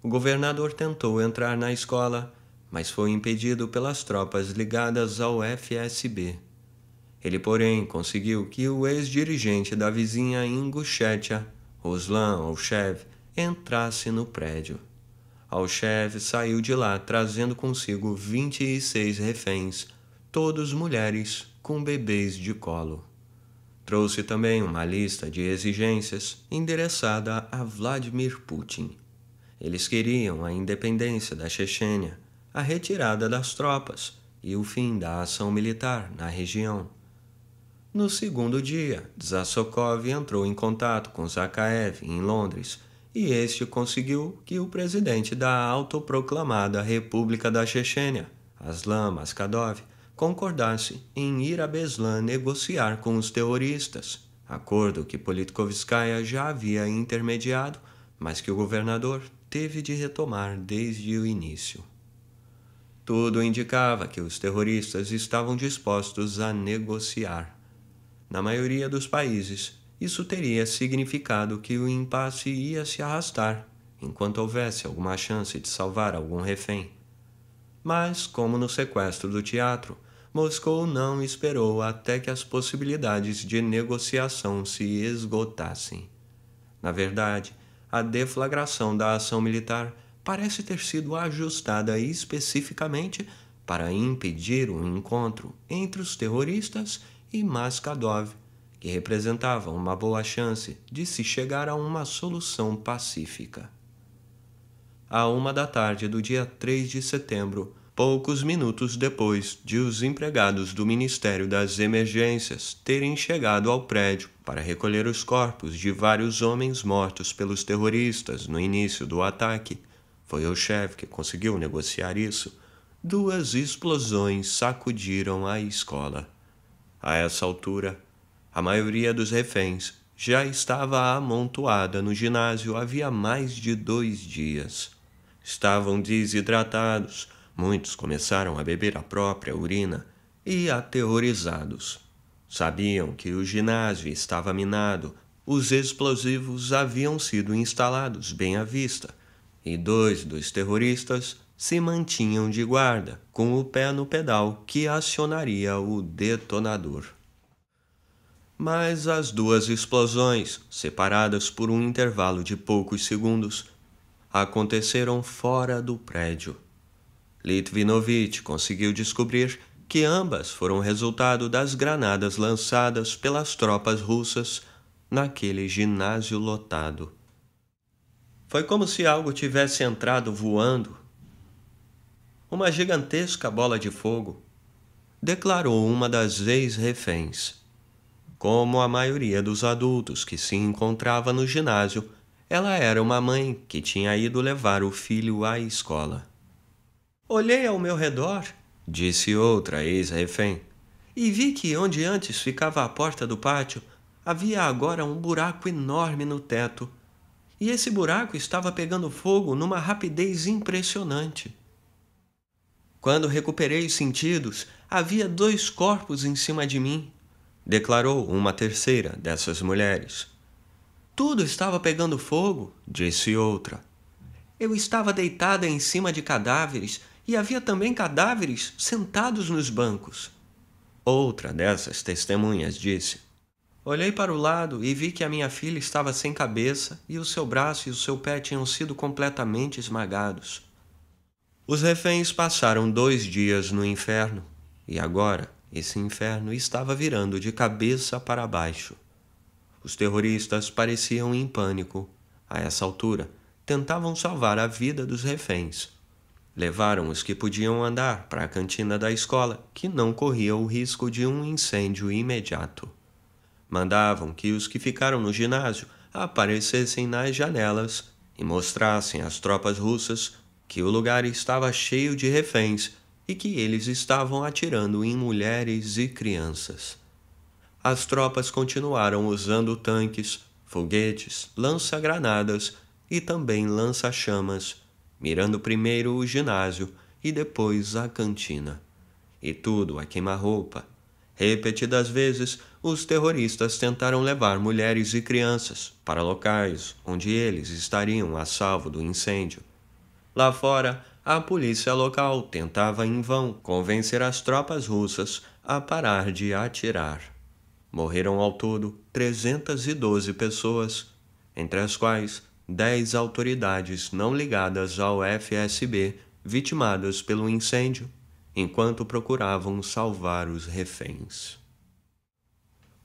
O governador tentou entrar na escola, mas foi impedido pelas tropas ligadas ao FSB. Ele, porém, conseguiu que o ex-dirigente da vizinha Ingushétia, Ruslan Alchev, entrasse no prédio. Alchev saiu de lá trazendo consigo 26 reféns, todos mulheres com bebês de colo. Trouxe também uma lista de exigências endereçada a Vladimir Putin. Eles queriam a independência da Chechênia, a retirada das tropas e o fim da ação militar na região. No segundo dia, Zásokov entrou em contato com Zakaev em Londres e este conseguiu que o presidente da autoproclamada República da Chechênia, Aslan Maskhadov, concordasse em ir a Beslan negociar com os terroristas, acordo que Politkovskaya já havia intermediado, mas que o governador teve de retomar desde o início. Tudo indicava que os terroristas estavam dispostos a negociar. Na maioria dos países, isso teria significado que o impasse ia se arrastar, enquanto houvesse alguma chance de salvar algum refém. Mas, como no sequestro do teatro, Moscou não esperou até que as possibilidades de negociação se esgotassem. Na verdade, a deflagração da ação militar parece ter sido ajustada especificamente para impedir um encontro entre os terroristas e Maskhadov, que representava uma boa chance de se chegar a uma solução pacífica. À 1 da tarde do dia 3 de setembro, poucos minutos depois de os empregados do Ministério das Emergências terem chegado ao prédio para recolher os corpos de vários homens mortos pelos terroristas no início do ataque, foi o chefe que conseguiu negociar isso. 2 explosões sacudiram a escola. A essa altura, a maioria dos reféns já estava amontoada no ginásio havia mais de 2 dias. Estavam desidratados, muitos começaram a beber a própria urina e aterrorizados. Sabiam que o ginásio estava minado, os explosivos haviam sido instalados bem à vista, e 2 dos terroristas se mantinham de guarda, com o pé no pedal que acionaria o detonador. Mas as 2 explosões, separadas por um intervalo de poucos segundos, aconteceram fora do prédio. Litvinovich conseguiu descobrir que ambas foram resultado das granadas lançadas pelas tropas russas naquele ginásio lotado. Foi como se algo tivesse entrado voando. Uma gigantesca bola de fogo, declarou uma das ex-reféns. Como a maioria dos adultos que se encontrava no ginásio, ela era uma mãe que tinha ido levar o filho à escola. Olhei ao meu redor, disse outra ex-refém, e vi que onde antes ficava a porta do pátio, havia agora um buraco enorme no teto, e esse buraco estava pegando fogo numa rapidez impressionante. Quando recuperei os sentidos, havia 2 corpos em cima de mim, declarou uma terceira dessas mulheres. Tudo estava pegando fogo, disse outra. Eu estava deitada em cima de cadáveres e havia também cadáveres sentados nos bancos. Outra dessas testemunhas disse. Olhei para o lado e vi que a minha filha estava sem cabeça e o seu braço e o seu pé tinham sido completamente esmagados. Os reféns passaram 2 dias no inferno e agora esse inferno estava virando de cabeça para baixo. Os terroristas pareciam em pânico. A essa altura, tentavam salvar a vida dos reféns. Levaram os que podiam andar para a cantina da escola, que não corria o risco de um incêndio imediato. Mandavam que os que ficaram no ginásio aparecessem nas janelas e mostrassem às tropas russas que o lugar estava cheio de reféns e que eles estavam atirando em mulheres e crianças. As tropas continuaram usando tanques, foguetes, lança-granadas e também lança-chamas, mirando primeiro o ginásio e depois a cantina. E tudo a queima-roupa. Repetidas vezes, os terroristas tentaram levar mulheres e crianças para locais onde eles estariam a salvo do incêndio. Lá fora, a polícia local tentava em vão convencer as tropas russas a parar de atirar. Morreram ao todo 312 pessoas, entre as quais 10 autoridades não ligadas ao FSB vitimadas pelo incêndio, enquanto procuravam salvar os reféns.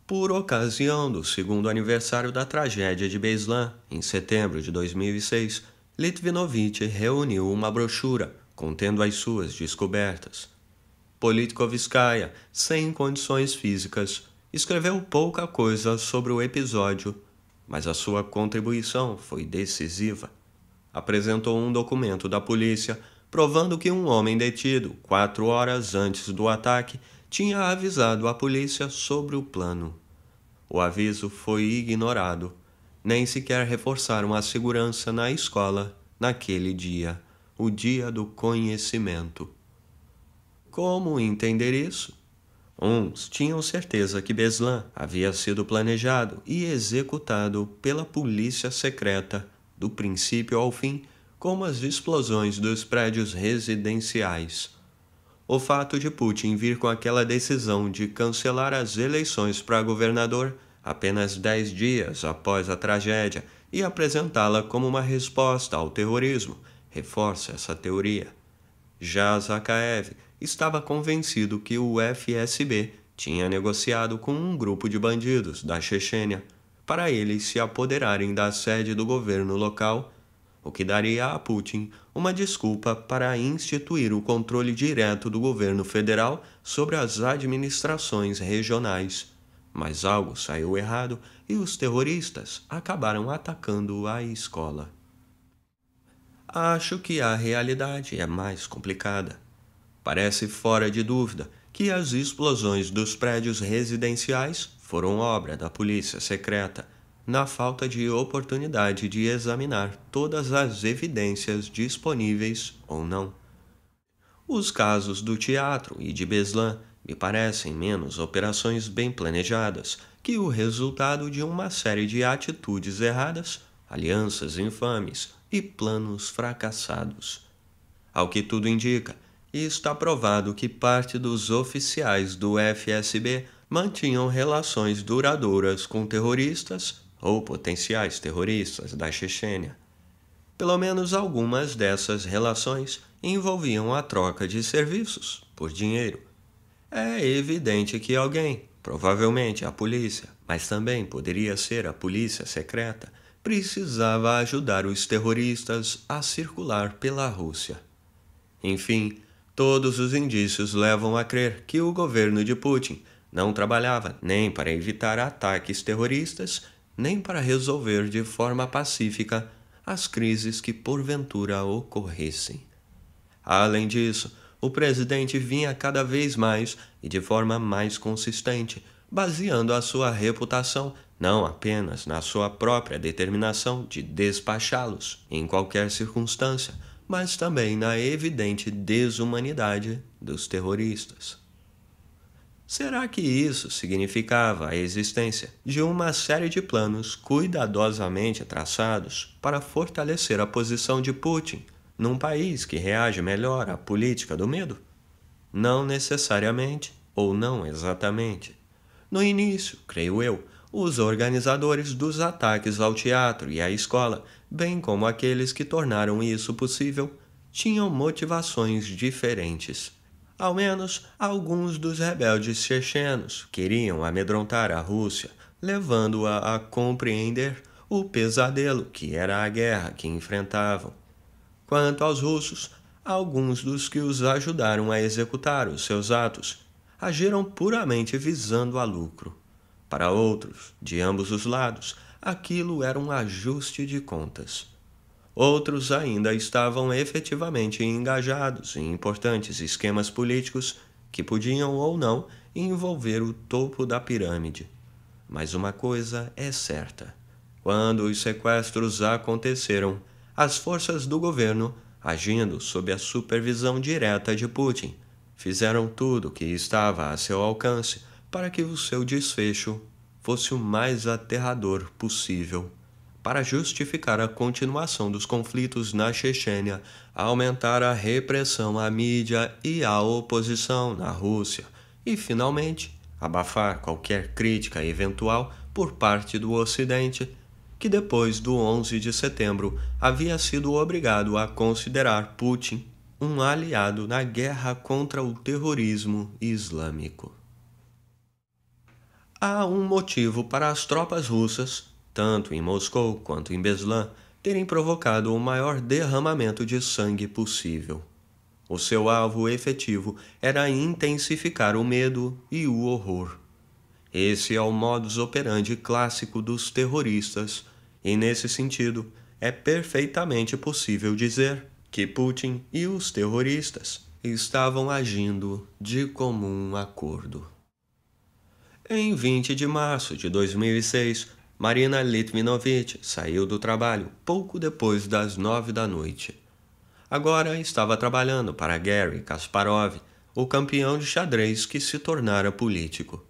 Por ocasião do segundo aniversário da tragédia de Beslan, em setembro de 2006, Litvinovich reuniu uma brochura contendo as suas descobertas. Politkovskaya, sem condições físicas, escreveu pouca coisa sobre o episódio, mas a sua contribuição foi decisiva. Apresentou um documento da polícia provando que um homem detido 4 horas antes do ataque tinha avisado a polícia sobre o plano. O aviso foi ignorado. Nem sequer reforçaram a segurança na escola naquele dia, o dia do conhecimento. Como entender isso? Uns tinham certeza que Beslan havia sido planejado e executado pela polícia secreta, do princípio ao fim, como as explosões dos prédios residenciais. O fato de Putin vir com aquela decisão de cancelar as eleições para governador apenas 10 dias após a tragédia e apresentá-la como uma resposta ao terrorismo reforça essa teoria. Já Zakaev estava convencido que o FSB tinha negociado com um grupo de bandidos da Chechênia para eles se apoderarem da sede do governo local, o que daria a Putin uma desculpa para instituir o controle direto do governo federal sobre as administrações regionais. Mas algo saiu errado e os terroristas acabaram atacando a escola. Acho que a realidade é mais complicada. Parece fora de dúvida que as explosões dos prédios residenciais foram obra da polícia secreta, na falta de oportunidade de examinar todas as evidências disponíveis ou não. Os casos do teatro e de Beslan me parecem menos operações bem planejadas que o resultado de uma série de atitudes erradas, alianças infames e planos fracassados. Ao que tudo indica, está provado que parte dos oficiais do FSB mantinham relações duradouras com terroristas ou potenciais terroristas da Chechênia. Pelo menos algumas dessas relações envolviam a troca de serviços por dinheiro. É evidente que alguém, provavelmente a polícia, mas também poderia ser a polícia secreta, precisava ajudar os terroristas a circular pela Rússia. Enfim, todos os indícios levam a crer que o governo de Putin não trabalhava nem para evitar ataques terroristas, nem para resolver de forma pacífica as crises que porventura ocorressem. Além disso, o presidente vinha cada vez mais e de forma mais consistente, baseando a sua reputação não apenas na sua própria determinação de despachá-los em qualquer circunstância, mas também na evidente desumanidade dos terroristas. Será que isso significava a existência de uma série de planos cuidadosamente traçados para fortalecer a posição de Putin num país que reage melhor à política do medo? Não necessariamente, ou não exatamente. No início, creio eu, os organizadores dos ataques ao teatro e à escola, bem como aqueles que tornaram isso possível, tinham motivações diferentes. Ao menos alguns dos rebeldes chechenos queriam amedrontar a Rússia, levando-a a compreender o pesadelo que era a guerra que enfrentavam. Quanto aos russos, alguns dos que os ajudaram a executar os seus atos agiram puramente visando a lucro. Para outros, de ambos os lados, aquilo era um ajuste de contas. Outros ainda estavam efetivamente engajados em importantes esquemas políticos que podiam ou não envolver o topo da pirâmide. Mas uma coisa é certa: quando os sequestros aconteceram, as forças do governo, agindo sob a supervisão direta de Putin, fizeram tudo o que estava a seu alcance para que o seu desfecho fosse o mais aterrador possível, para justificar a continuação dos conflitos na Chechênia, aumentar a repressão à mídia e à oposição na Rússia e, finalmente, abafar qualquer crítica eventual por parte do Ocidente, que depois do 11 de setembro havia sido obrigado a considerar Putin um aliado na guerra contra o terrorismo islâmico. Há um motivo para as tropas russas, tanto em Moscou quanto em Beslan, terem provocado o maior derramamento de sangue possível. O seu alvo efetivo era intensificar o medo e o horror. Esse é o modus operandi clássico dos terroristas, e nesse sentido, é perfeitamente possível dizer que Putin e os terroristas estavam agindo de comum acordo. Em 20 de março de 2006, Marina Litvinovich saiu do trabalho pouco depois das 9 da noite. Agora estava trabalhando para Garry Kasparov, o campeão de xadrez que se tornara político.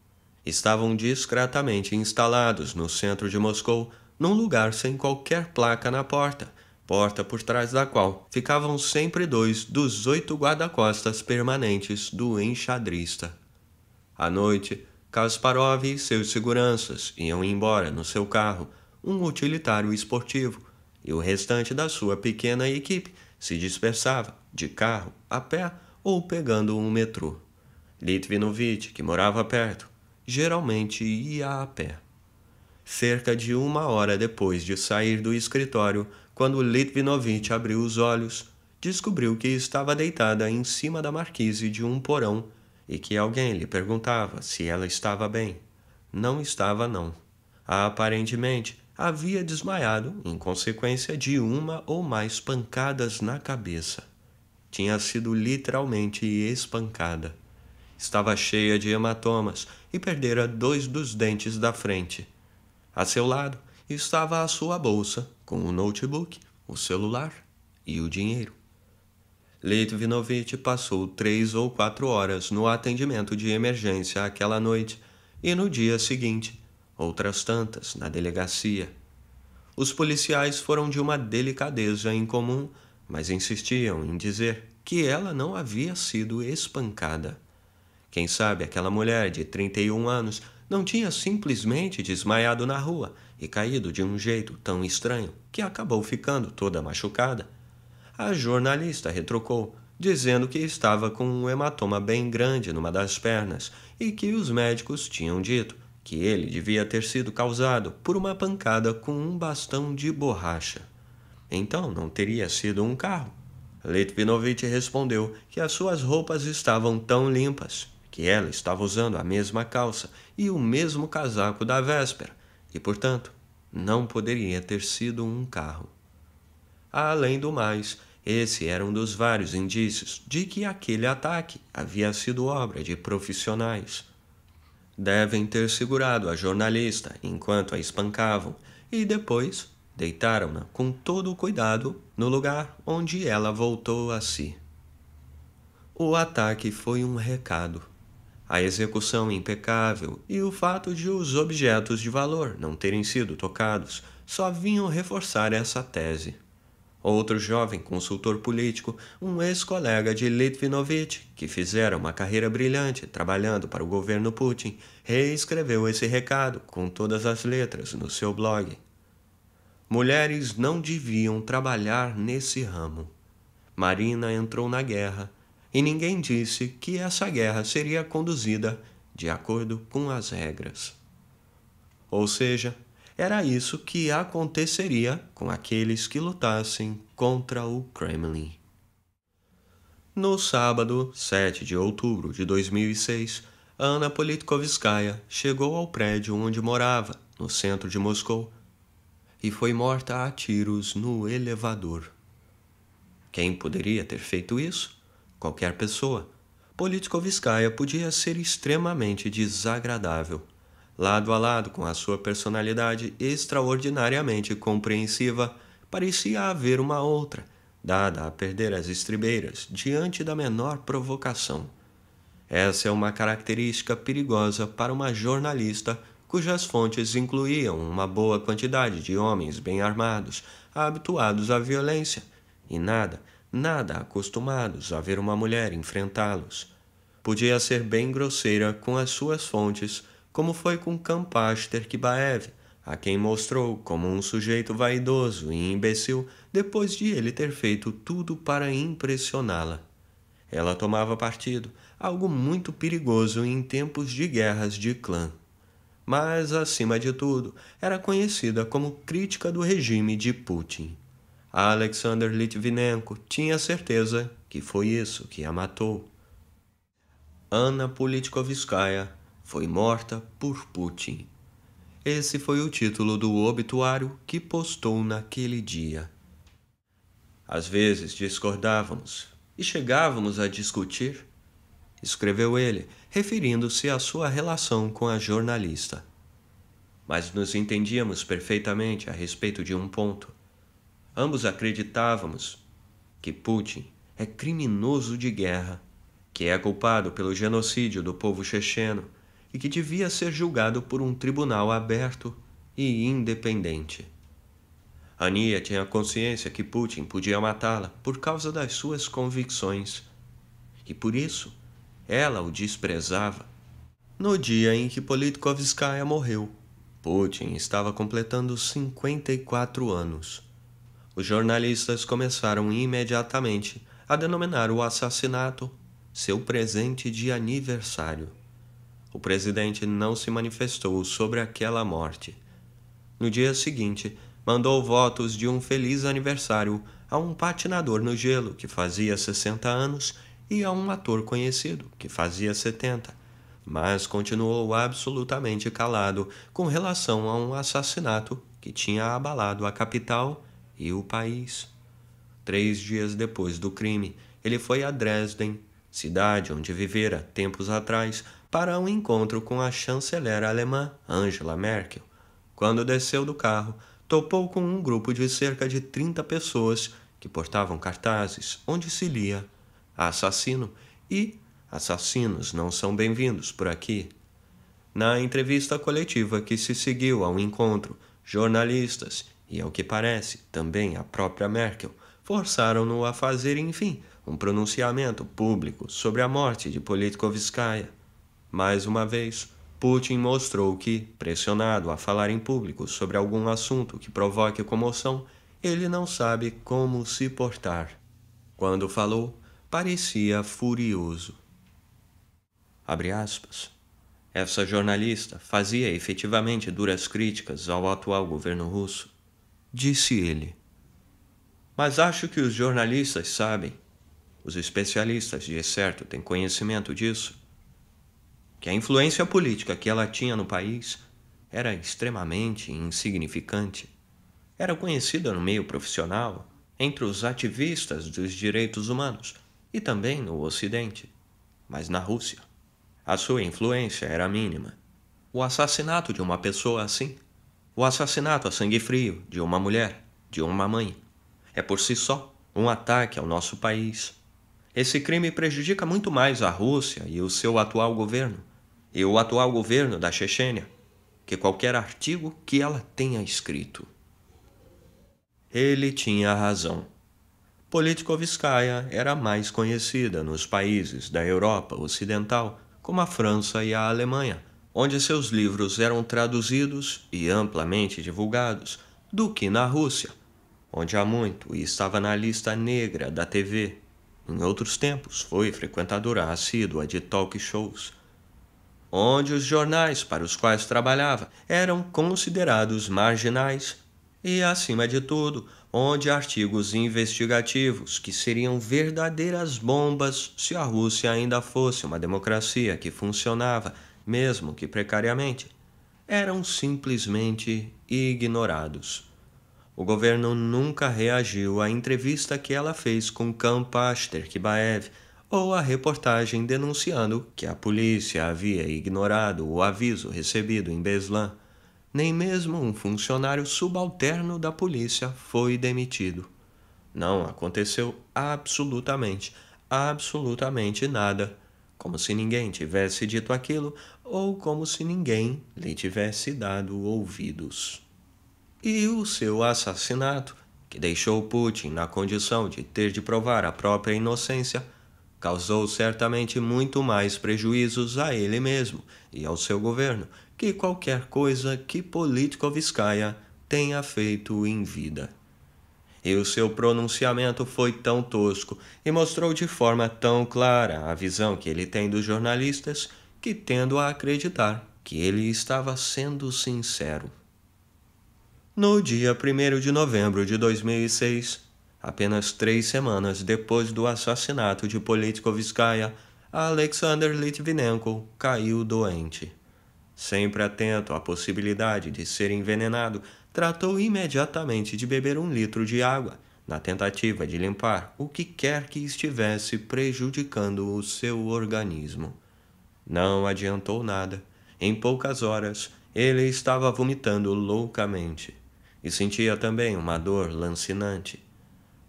Estavam discretamente instalados no centro de Moscou, num lugar sem qualquer placa na porta por trás da qual ficavam sempre 2 dos 8 guarda-costas permanentes do enxadrista. À noite, Kasparov e seus seguranças iam embora no seu carro, um utilitário esportivo, e o restante da sua pequena equipe se dispersava de carro, a pé ou pegando um metrô. Litvinovich, que morava perto, geralmente ia a pé. Cerca de 1 hora depois de sair do escritório, quando Litvinovich abriu os olhos, descobriu que estava deitada em cima da marquise de um porão e que alguém lhe perguntava se ela estava bem. Não estava, não. Aparentemente, havia desmaiado em consequência de 1 ou mais pancadas na cabeça. Tinha sido literalmente espancada. Estava cheia de hematomas e perdera 2 dos dentes da frente. A seu lado estava a sua bolsa, com o notebook, o celular e o dinheiro. Litvinovich passou 3 ou 4 horas no atendimento de emergência aquela noite e no dia seguinte, outras tantas na delegacia. Os policiais foram de uma delicadeza incomum, mas insistiam em dizer que ela não havia sido espancada. Quem sabe aquela mulher de 31 anos não tinha simplesmente desmaiado na rua e caído de um jeito tão estranho que acabou ficando toda machucada. A jornalista retrucou, dizendo que estava com um hematoma bem grande numa das pernas e que os médicos tinham dito que ele devia ter sido causado por uma pancada com um bastão de borracha. Então não teria sido um carro. Litvinovich respondeu que as suas roupas estavam tão limpas, que ela estava usando a mesma calça e o mesmo casaco da véspera, e, portanto, não poderia ter sido um carro. Além do mais, esse era um dos vários indícios de que aquele ataque havia sido obra de profissionais. Devem ter segurado a jornalista enquanto a espancavam e depois deitaram-na com todo o cuidado no lugar onde ela voltou a si. O ataque foi um recado. A execução impecável e o fato de os objetos de valor não terem sido tocados só vinham reforçar essa tese. Outro jovem consultor político, um ex-colega de Litvinovich, que fizera uma carreira brilhante trabalhando para o governo Putin, reescreveu esse recado com todas as letras no seu blog. Mulheres não deviam trabalhar nesse ramo. Marina entrou na guerra e ninguém disse que essa guerra seria conduzida de acordo com as regras. Ou seja, era isso que aconteceria com aqueles que lutassem contra o Kremlin. No sábado, 7 de outubro de 2006, Anna Politkovskaya chegou ao prédio onde morava, no centro de Moscou, e foi morta a tiros no elevador. Quem poderia ter feito isso? Qualquer pessoa. Politkovskaya podia ser extremamente desagradável. Lado a lado com a sua personalidade extraordinariamente compreensiva, parecia haver uma outra, dada a perder as estribeiras diante da menor provocação. Essa é uma característica perigosa para uma jornalista cujas fontes incluíam uma boa quantidade de homens bem armados, habituados à violência, e nada acostumados a ver uma mulher enfrentá-los. Podia ser bem grosseira com as suas fontes, como foi com Campas Terquibaev, a quem mostrou como um sujeito vaidoso e imbecil depois de ele ter feito tudo para impressioná-la. Ela tomava partido, algo muito perigoso em tempos de guerras de clã. Mas, acima de tudo, era conhecida como crítica do regime de Putin. Alexander Litvinenko tinha certeza que foi isso que a matou. Anna Politkovskaya foi morta por Putin. Esse foi o título do obituário que postou naquele dia. Às vezes discordávamos e chegávamos a discutir, escreveu ele, referindo-se à sua relação com a jornalista. Mas nos entendíamos perfeitamente a respeito de um ponto. Ambos acreditávamos que Putin é criminoso de guerra, que é culpado pelo genocídio do povo checheno e que devia ser julgado por um tribunal aberto e independente. Ania tinha consciência que Putin podia matá-la por causa das suas convicções, e por isso ela o desprezava. No dia em que Politkovskaya morreu, Putin estava completando 54 anos. Os jornalistas começaram imediatamente a denominar o assassinato seu presente de aniversário. O presidente não se manifestou sobre aquela morte. No dia seguinte, mandou votos de um feliz aniversário a um patinador no gelo que fazia 60 anos e a um ator conhecido que fazia 70, mas continuou absolutamente calado com relação a um assassinato que tinha abalado a capital e o país. 3 dias depois do crime, ele foi a Dresden, cidade onde vivera tempos atrás, para um encontro com a chanceler alemã Angela Merkel. Quando desceu do carro, topou com um grupo de cerca de 30 pessoas que portavam cartazes onde se lia "Assassino" e "Assassinos não são bem-vindos por aqui". Na entrevista coletiva que se seguiu ao encontro, jornalistas e, ao que parece, também a própria Merkel, forçaram-no a fazer, enfim, um pronunciamento público sobre a morte de Politkovskaya. Mais uma vez, Putin mostrou que, pressionado a falar em público sobre algum assunto que provoque comoção, ele não sabe como se portar. Quando falou, parecia furioso. Abre aspas. Essa jornalista fazia efetivamente duras críticas ao atual governo russo, disse ele. Mas acho que os jornalistas sabem, os especialistas de certo têm conhecimento disso, que a influência política que ela tinha no país era extremamente insignificante. Era conhecida no meio profissional, entre os ativistas dos direitos humanos e também no Ocidente, mas na Rússia a sua influência era mínima. O assassinato de uma pessoa assim, o assassinato a sangue frio de uma mulher, de uma mãe, é por si só um ataque ao nosso país. Esse crime prejudica muito mais a Rússia e o seu atual governo, e o atual governo da Chechênia, que qualquer artigo que ela tenha escrito. Ele tinha razão. Politkovskaya era mais conhecida nos países da Europa Ocidental, como a França e a Alemanha, onde seus livros eram traduzidos e amplamente divulgados, do que na Rússia, onde há muito estava na lista negra da TV. Em outros tempos, foi frequentadora assídua de talk shows, onde os jornais para os quais trabalhava eram considerados marginais e, acima de tudo, onde artigos investigativos, que seriam verdadeiras bombas se a Rússia ainda fosse uma democracia que funcionava, mesmo que precariamente, eram simplesmente ignorados. O governo nunca reagiu à entrevista que ela fez com Campas Terquibaev ou à reportagem denunciando que a polícia havia ignorado o aviso recebido em Beslan. Nem mesmo um funcionário subalterno da polícia foi demitido. Não aconteceu absolutamente nada como se ninguém tivesse dito aquilo ou como se ninguém lhe tivesse dado ouvidos. E o seu assassinato, que deixou Putin na condição de ter de provar a própria inocência, causou certamente muito mais prejuízos a ele mesmo e ao seu governo que qualquer coisa que Politkovskaya tenha feito em vida. E o seu pronunciamento foi tão tosco e mostrou de forma tão clara a visão que ele tem dos jornalistas que tendo a acreditar que ele estava sendo sincero. No dia 1º de novembro de 2006, apenas 3 semanas depois do assassinato de Politkovskaya, Alexander Litvinenko caiu doente. Sempre atento à possibilidade de ser envenenado, tratou imediatamente de beber 1 litro de água, na tentativa de limpar o que quer que estivesse prejudicando o seu organismo. Não adiantou nada. Em poucas horas, ele estava vomitando loucamente e sentia também uma dor lancinante.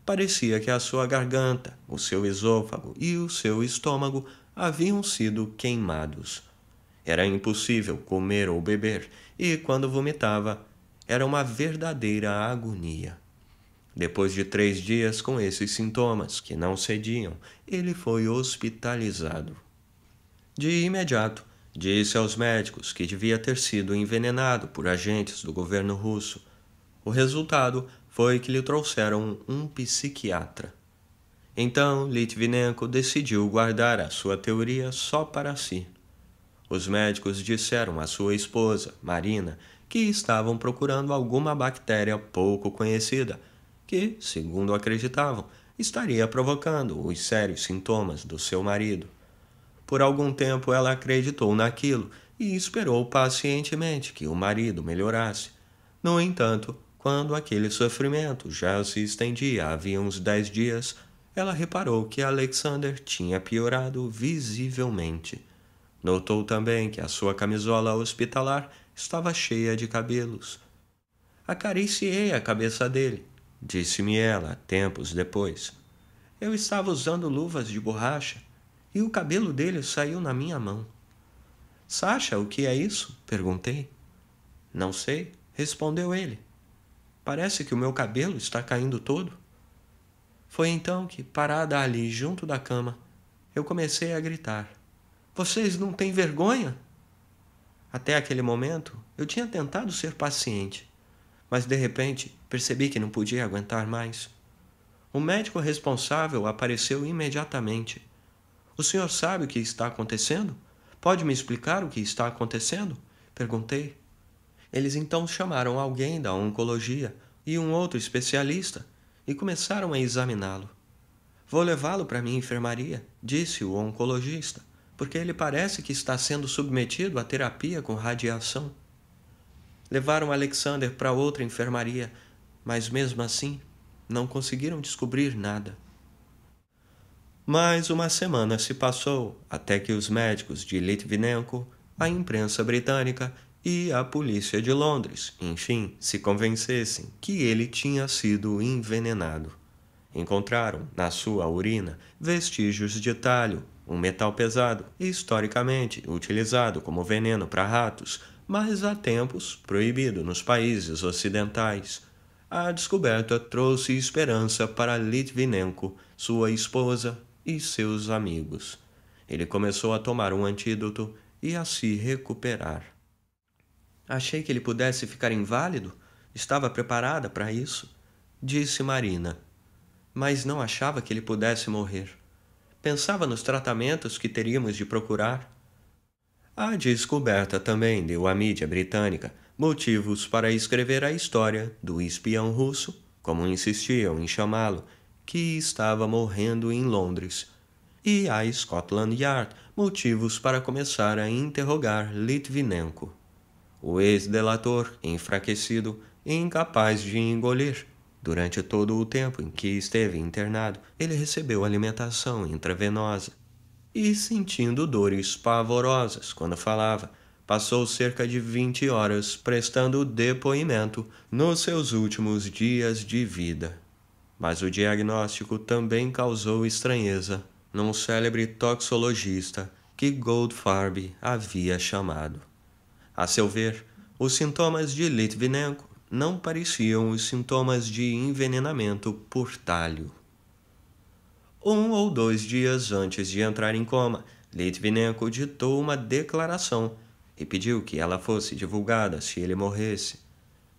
Parecia que a sua garganta, o seu esôfago e o seu estômago haviam sido queimados. Era impossível comer ou beber, e quando vomitava, era uma verdadeira agonia. Depois de 3 dias com esses sintomas que não cediam, ele foi hospitalizado. De imediato, disse aos médicos que devia ter sido envenenado por agentes do governo russo. O resultado foi que lhe trouxeram um psiquiatra. Então, Litvinenko decidiu guardar a sua teoria só para si. Os médicos disseram à sua esposa, Marina, que estavam procurando alguma bactéria pouco conhecida, que, segundo acreditavam, estaria provocando os sérios sintomas do seu marido. Por algum tempo ela acreditou naquilo e esperou pacientemente que o marido melhorasse. No entanto, quando aquele sofrimento já se estendia havia uns 10 dias, ela reparou que Alexander tinha piorado visivelmente. Notou também que a sua camisola hospitalar estava cheia de cabelos. Acariciei a cabeça dele, disse-me ela tempos depois. Eu estava usando luvas de borracha e o cabelo dele saiu na minha mão. Sasha, o que é isso? Perguntei. Não sei, respondeu ele. Parece que o meu cabelo está caindo todo. Foi então que, parada ali junto da cama, eu comecei a gritar. Vocês não têm vergonha? Até aquele momento, eu tinha tentado ser paciente, mas de repente percebi que não podia aguentar mais. O médico responsável apareceu imediatamente. O senhor sabe o que está acontecendo? Pode me explicar o que está acontecendo? Perguntei. Eles então chamaram alguém da oncologia e um outro especialista e começaram a examiná-lo. Vou levá-lo para minha enfermaria, disse o oncologista, porque ele parece que está sendo submetido à terapia com radiação. Levaram Alexander para outra enfermaria, mas mesmo assim não conseguiram descobrir nada. Mais uma semana se passou até que os médicos de Litvinenko, a imprensa britânica e a polícia de Londres, enfim, se convencessem que ele tinha sido envenenado. Encontraram, na sua urina, vestígios de talho, um metal pesado, historicamente utilizado como veneno para ratos, mas há tempos proibido nos países ocidentais. A descoberta trouxe esperança para Litvinenko, sua esposa e seus amigos. Ele começou a tomar um antídoto e a se recuperar. Achei que ele pudesse ficar inválido. Estava preparada para isso, disse Marina. Mas não achava que ele pudesse morrer. Pensava nos tratamentos que teríamos de procurar. A descoberta também deu à mídia britânica motivos para escrever a história do espião russo, como insistiam em chamá-lo, que estava morrendo em Londres, e a Scotland Yard motivos para começar a interrogar Litvinenko. O ex-delator, enfraquecido e incapaz de engolir, durante todo o tempo em que esteve internado, ele recebeu alimentação intravenosa e, sentindo dores pavorosas quando falava, passou cerca de 20 horas prestando depoimento nos seus últimos dias de vida. Mas o diagnóstico também causou estranheza num célebre toxicologista que Goldfarb havia chamado. A seu ver, os sintomas de Litvinenko não pareciam os sintomas de envenenamento por talho. 1 ou 2 dias antes de entrar em coma, Litvinenko ditou uma declaração e pediu que ela fosse divulgada se ele morresse.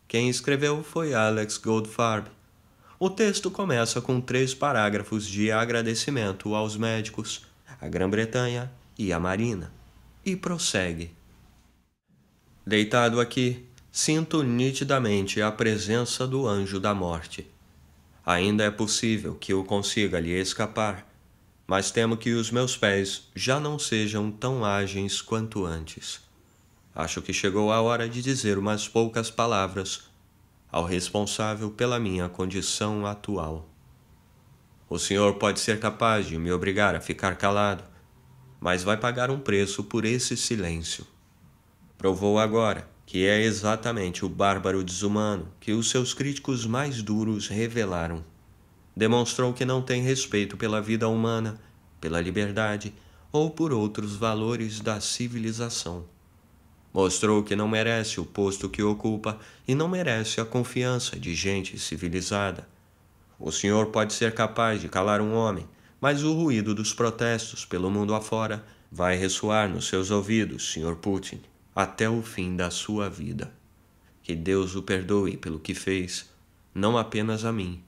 Quem escreveu foi Alex Goldfarb. O texto começa com 3 parágrafos de agradecimento aos médicos, à Grã-Bretanha e à Marina, e prossegue. Deitado aqui, sinto nitidamente a presença do anjo da morte. Ainda é possível que eu consiga lhe escapar, mas temo que os meus pés já não sejam tão ágeis quanto antes. Acho que chegou a hora de dizer umas poucas palavras ao responsável pela minha condição atual. O senhor pode ser capaz de me obrigar a ficar calado, mas vai pagar um preço por esse silêncio. Provou agora que é exatamente o bárbaro desumano que os seus críticos mais duros revelaram. Demonstrou que não tem respeito pela vida humana, pela liberdade ou por outros valores da civilização. Mostrou que não merece o posto que ocupa e não merece a confiança de gente civilizada. O senhor pode ser capaz de calar um homem, mas o ruído dos protestos pelo mundo afora vai ressoar nos seus ouvidos, Sr. Putin, até o fim da sua vida. Que Deus o perdoe pelo que fez, não apenas a mim,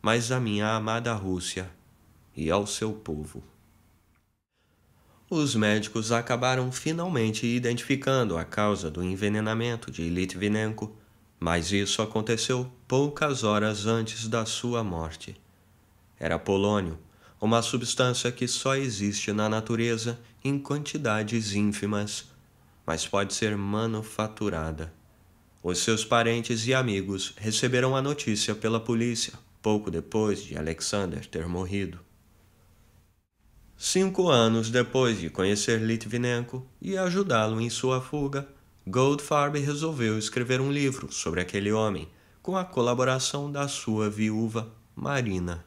mas à minha amada Rússia e ao seu povo. Os médicos acabaram finalmente identificando a causa do envenenamento de Litvinenko, mas isso aconteceu poucas horas antes da sua morte. Era polônio, uma substância que só existe na natureza em quantidades ínfimas, mas pode ser manufaturada. Os seus parentes e amigos receberam a notícia pela polícia pouco depois de Alexander ter morrido. 5 anos depois de conhecer Litvinenko e ajudá-lo em sua fuga, Goldfarb resolveu escrever um livro sobre aquele homem, com a colaboração da sua viúva, Marina.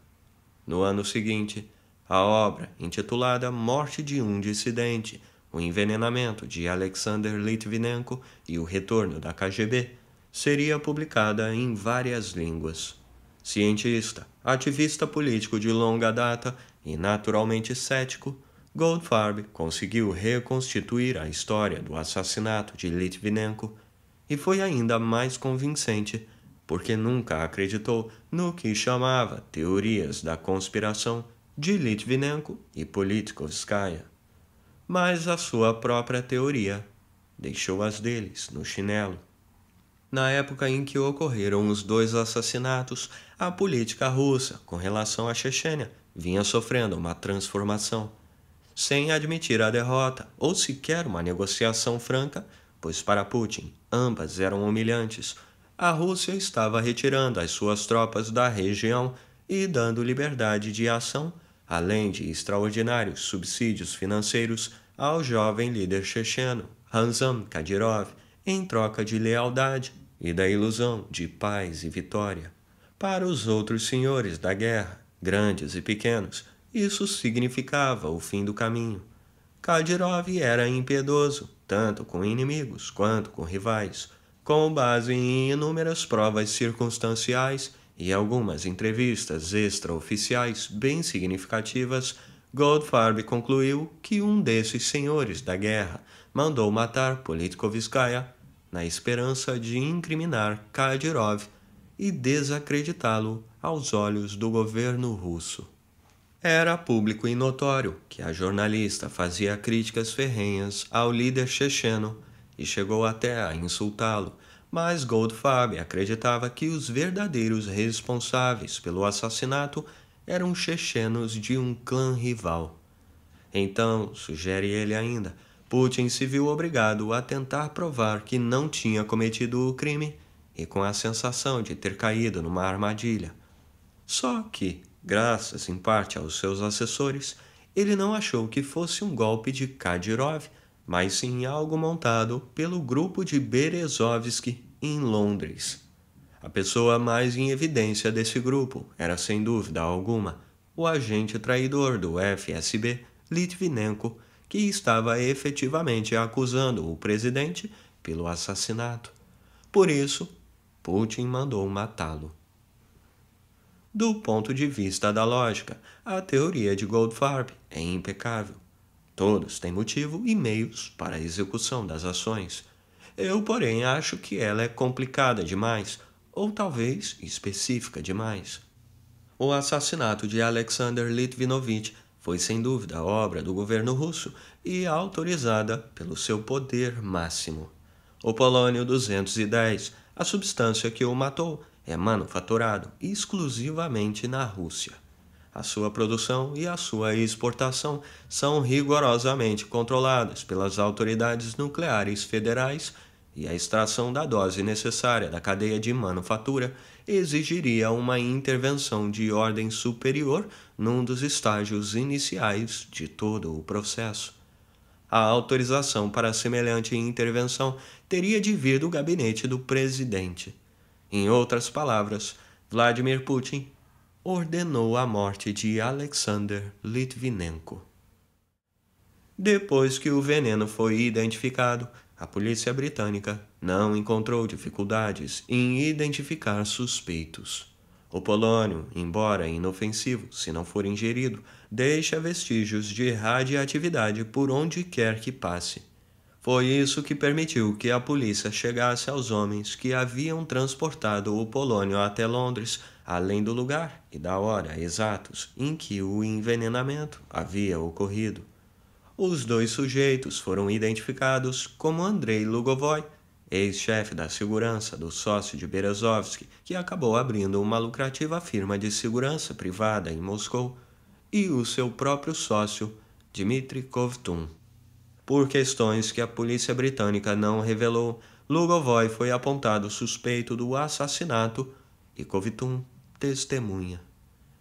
No ano seguinte, a obra, intitulada Morte de um Dissidente, o envenenamento de Alexander Litvinenko e o retorno da KGB, seria publicada em várias línguas. Cientista, ativista político de longa data e naturalmente cético, Goldfarb conseguiu reconstituir a história do assassinato de Litvinenko e foi ainda mais convincente porque nunca acreditou no que chamava teorias da conspiração de Litvinenko e Politkovskaya. Mas a sua própria teoria deixou as deles no chinelo. Na época em que ocorreram os 2 assassinatos, a política russa com relação à Chechênia vinha sofrendo uma transformação. Sem admitir a derrota ou sequer uma negociação franca, pois para Putin ambas eram humilhantes, a Rússia estava retirando as suas tropas da região e dando liberdade de ação, além de extraordinários subsídios financeiros ao jovem líder checheno, Ramzan Kadyrov, em troca de lealdade e da ilusão de paz e vitória. Para os outros senhores da guerra, grandes e pequenos, isso significava o fim do caminho. Kadyrov era impiedoso, tanto com inimigos quanto com rivais. Com base em inúmeras provas circunstanciais e algumas entrevistas extraoficiais bem significativas, Goldfarb concluiu que um desses senhores da guerra mandou matar Politkovskaya na esperança de incriminar Kadyrov e desacreditá-lo aos olhos do governo russo. Era público e notório que a jornalista fazia críticas ferrenhas ao líder checheno e chegou até a insultá-lo, mas Goldfarb acreditava que os verdadeiros responsáveis pelo assassinato eram chechenos de um clã rival. Então, sugere ele ainda, Putin se viu obrigado a tentar provar que não tinha cometido o crime e com a sensação de ter caído numa armadilha. Só que, graças em parte aos seus assessores, ele não achou que fosse um golpe de Kadyrov, mas sim algo montado pelo grupo de Berezovsky em Londres. A pessoa mais em evidência desse grupo era, sem dúvida alguma, o agente traidor do FSB, Litvinenko, que estava efetivamente acusando o presidente pelo assassinato. Por isso, Putin mandou matá-lo. Do ponto de vista da lógica, a teoria de Goldfarb é impecável. Todos têm motivo e meios para a execução das ações. Eu, porém, acho que ela é complicada demais, ou talvez específica demais. O assassinato de Alexander Litvinovich foi sem dúvida obra do governo russo e autorizada pelo seu poder máximo. O polônio 210, a substância que o matou, é manufaturado exclusivamente na Rússia. A sua produção e a sua exportação são rigorosamente controladas pelas autoridades nucleares federais e a extração da dose necessária da cadeia de manufatura exigiria uma intervenção de ordem superior num dos estágios iniciais de todo o processo. A autorização para semelhante intervenção teria de vir do gabinete do presidente. Em outras palavras, Vladimir Putin ordenou a morte de Alexander Litvinenko. Depois que o veneno foi identificado, a polícia britânica não encontrou dificuldades em identificar suspeitos. O polônio, embora inofensivo se não for ingerido, deixa vestígios de radioatividade por onde quer que passe. Foi isso que permitiu que a polícia chegasse aos homens que haviam transportado o polônio até Londres, além do lugar e da hora exatos em que o envenenamento havia ocorrido. Os dois sujeitos foram identificados como Andrei Lugovoy, ex-chefe da segurança do sócio de Berezovsky, que acabou abrindo uma lucrativa firma de segurança privada em Moscou, e o seu próprio sócio, Dmitry Kovtun. Por questões que a polícia britânica não revelou, Lugovoy foi apontado suspeito do assassinato e Kovtun testemunha.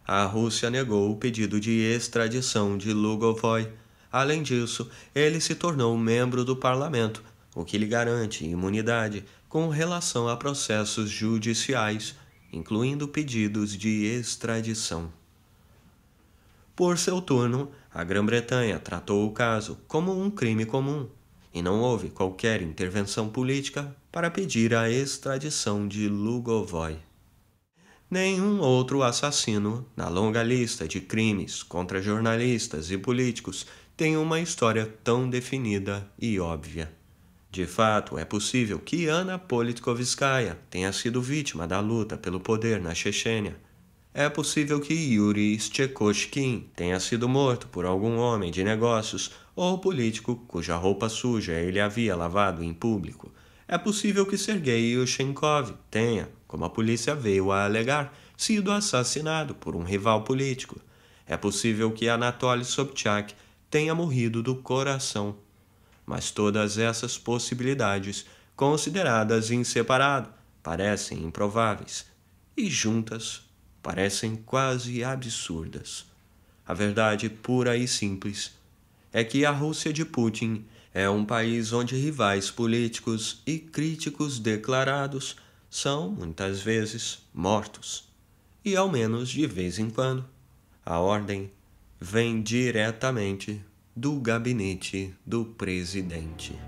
A Rússia negou o pedido de extradição de Lugovoy. Além disso, ele se tornou membro do parlamento, o que lhe garante imunidade com relação a processos judiciais, incluindo pedidos de extradição. Por seu turno, a Grã-Bretanha tratou o caso como um crime comum e não houve qualquer intervenção política para pedir a extradição de Lugovoy. Nenhum outro assassino na longa lista de crimes contra jornalistas e políticos tem uma história tão definida e óbvia. De fato, é possível que Anna Politkovskaya tenha sido vítima da luta pelo poder na Chechênia. É possível que Yuri Stekoshkin tenha sido morto por algum homem de negócios ou político cuja roupa suja ele havia lavado em público. É possível que Sergei Yushchenkov tenha, como a polícia veio a alegar, sido assassinado por um rival político. É possível que Anatoly Sobchak tenha morrido do coração. Mas todas essas possibilidades, consideradas em separado, parecem improváveis, e juntas parecem quase absurdas. A verdade pura e simples é que a Rússia de Putin é um país onde rivais políticos e críticos declarados são, muitas vezes, mortos. E, ao menos de vez em quando, a ordem vem diretamente do gabinete do presidente.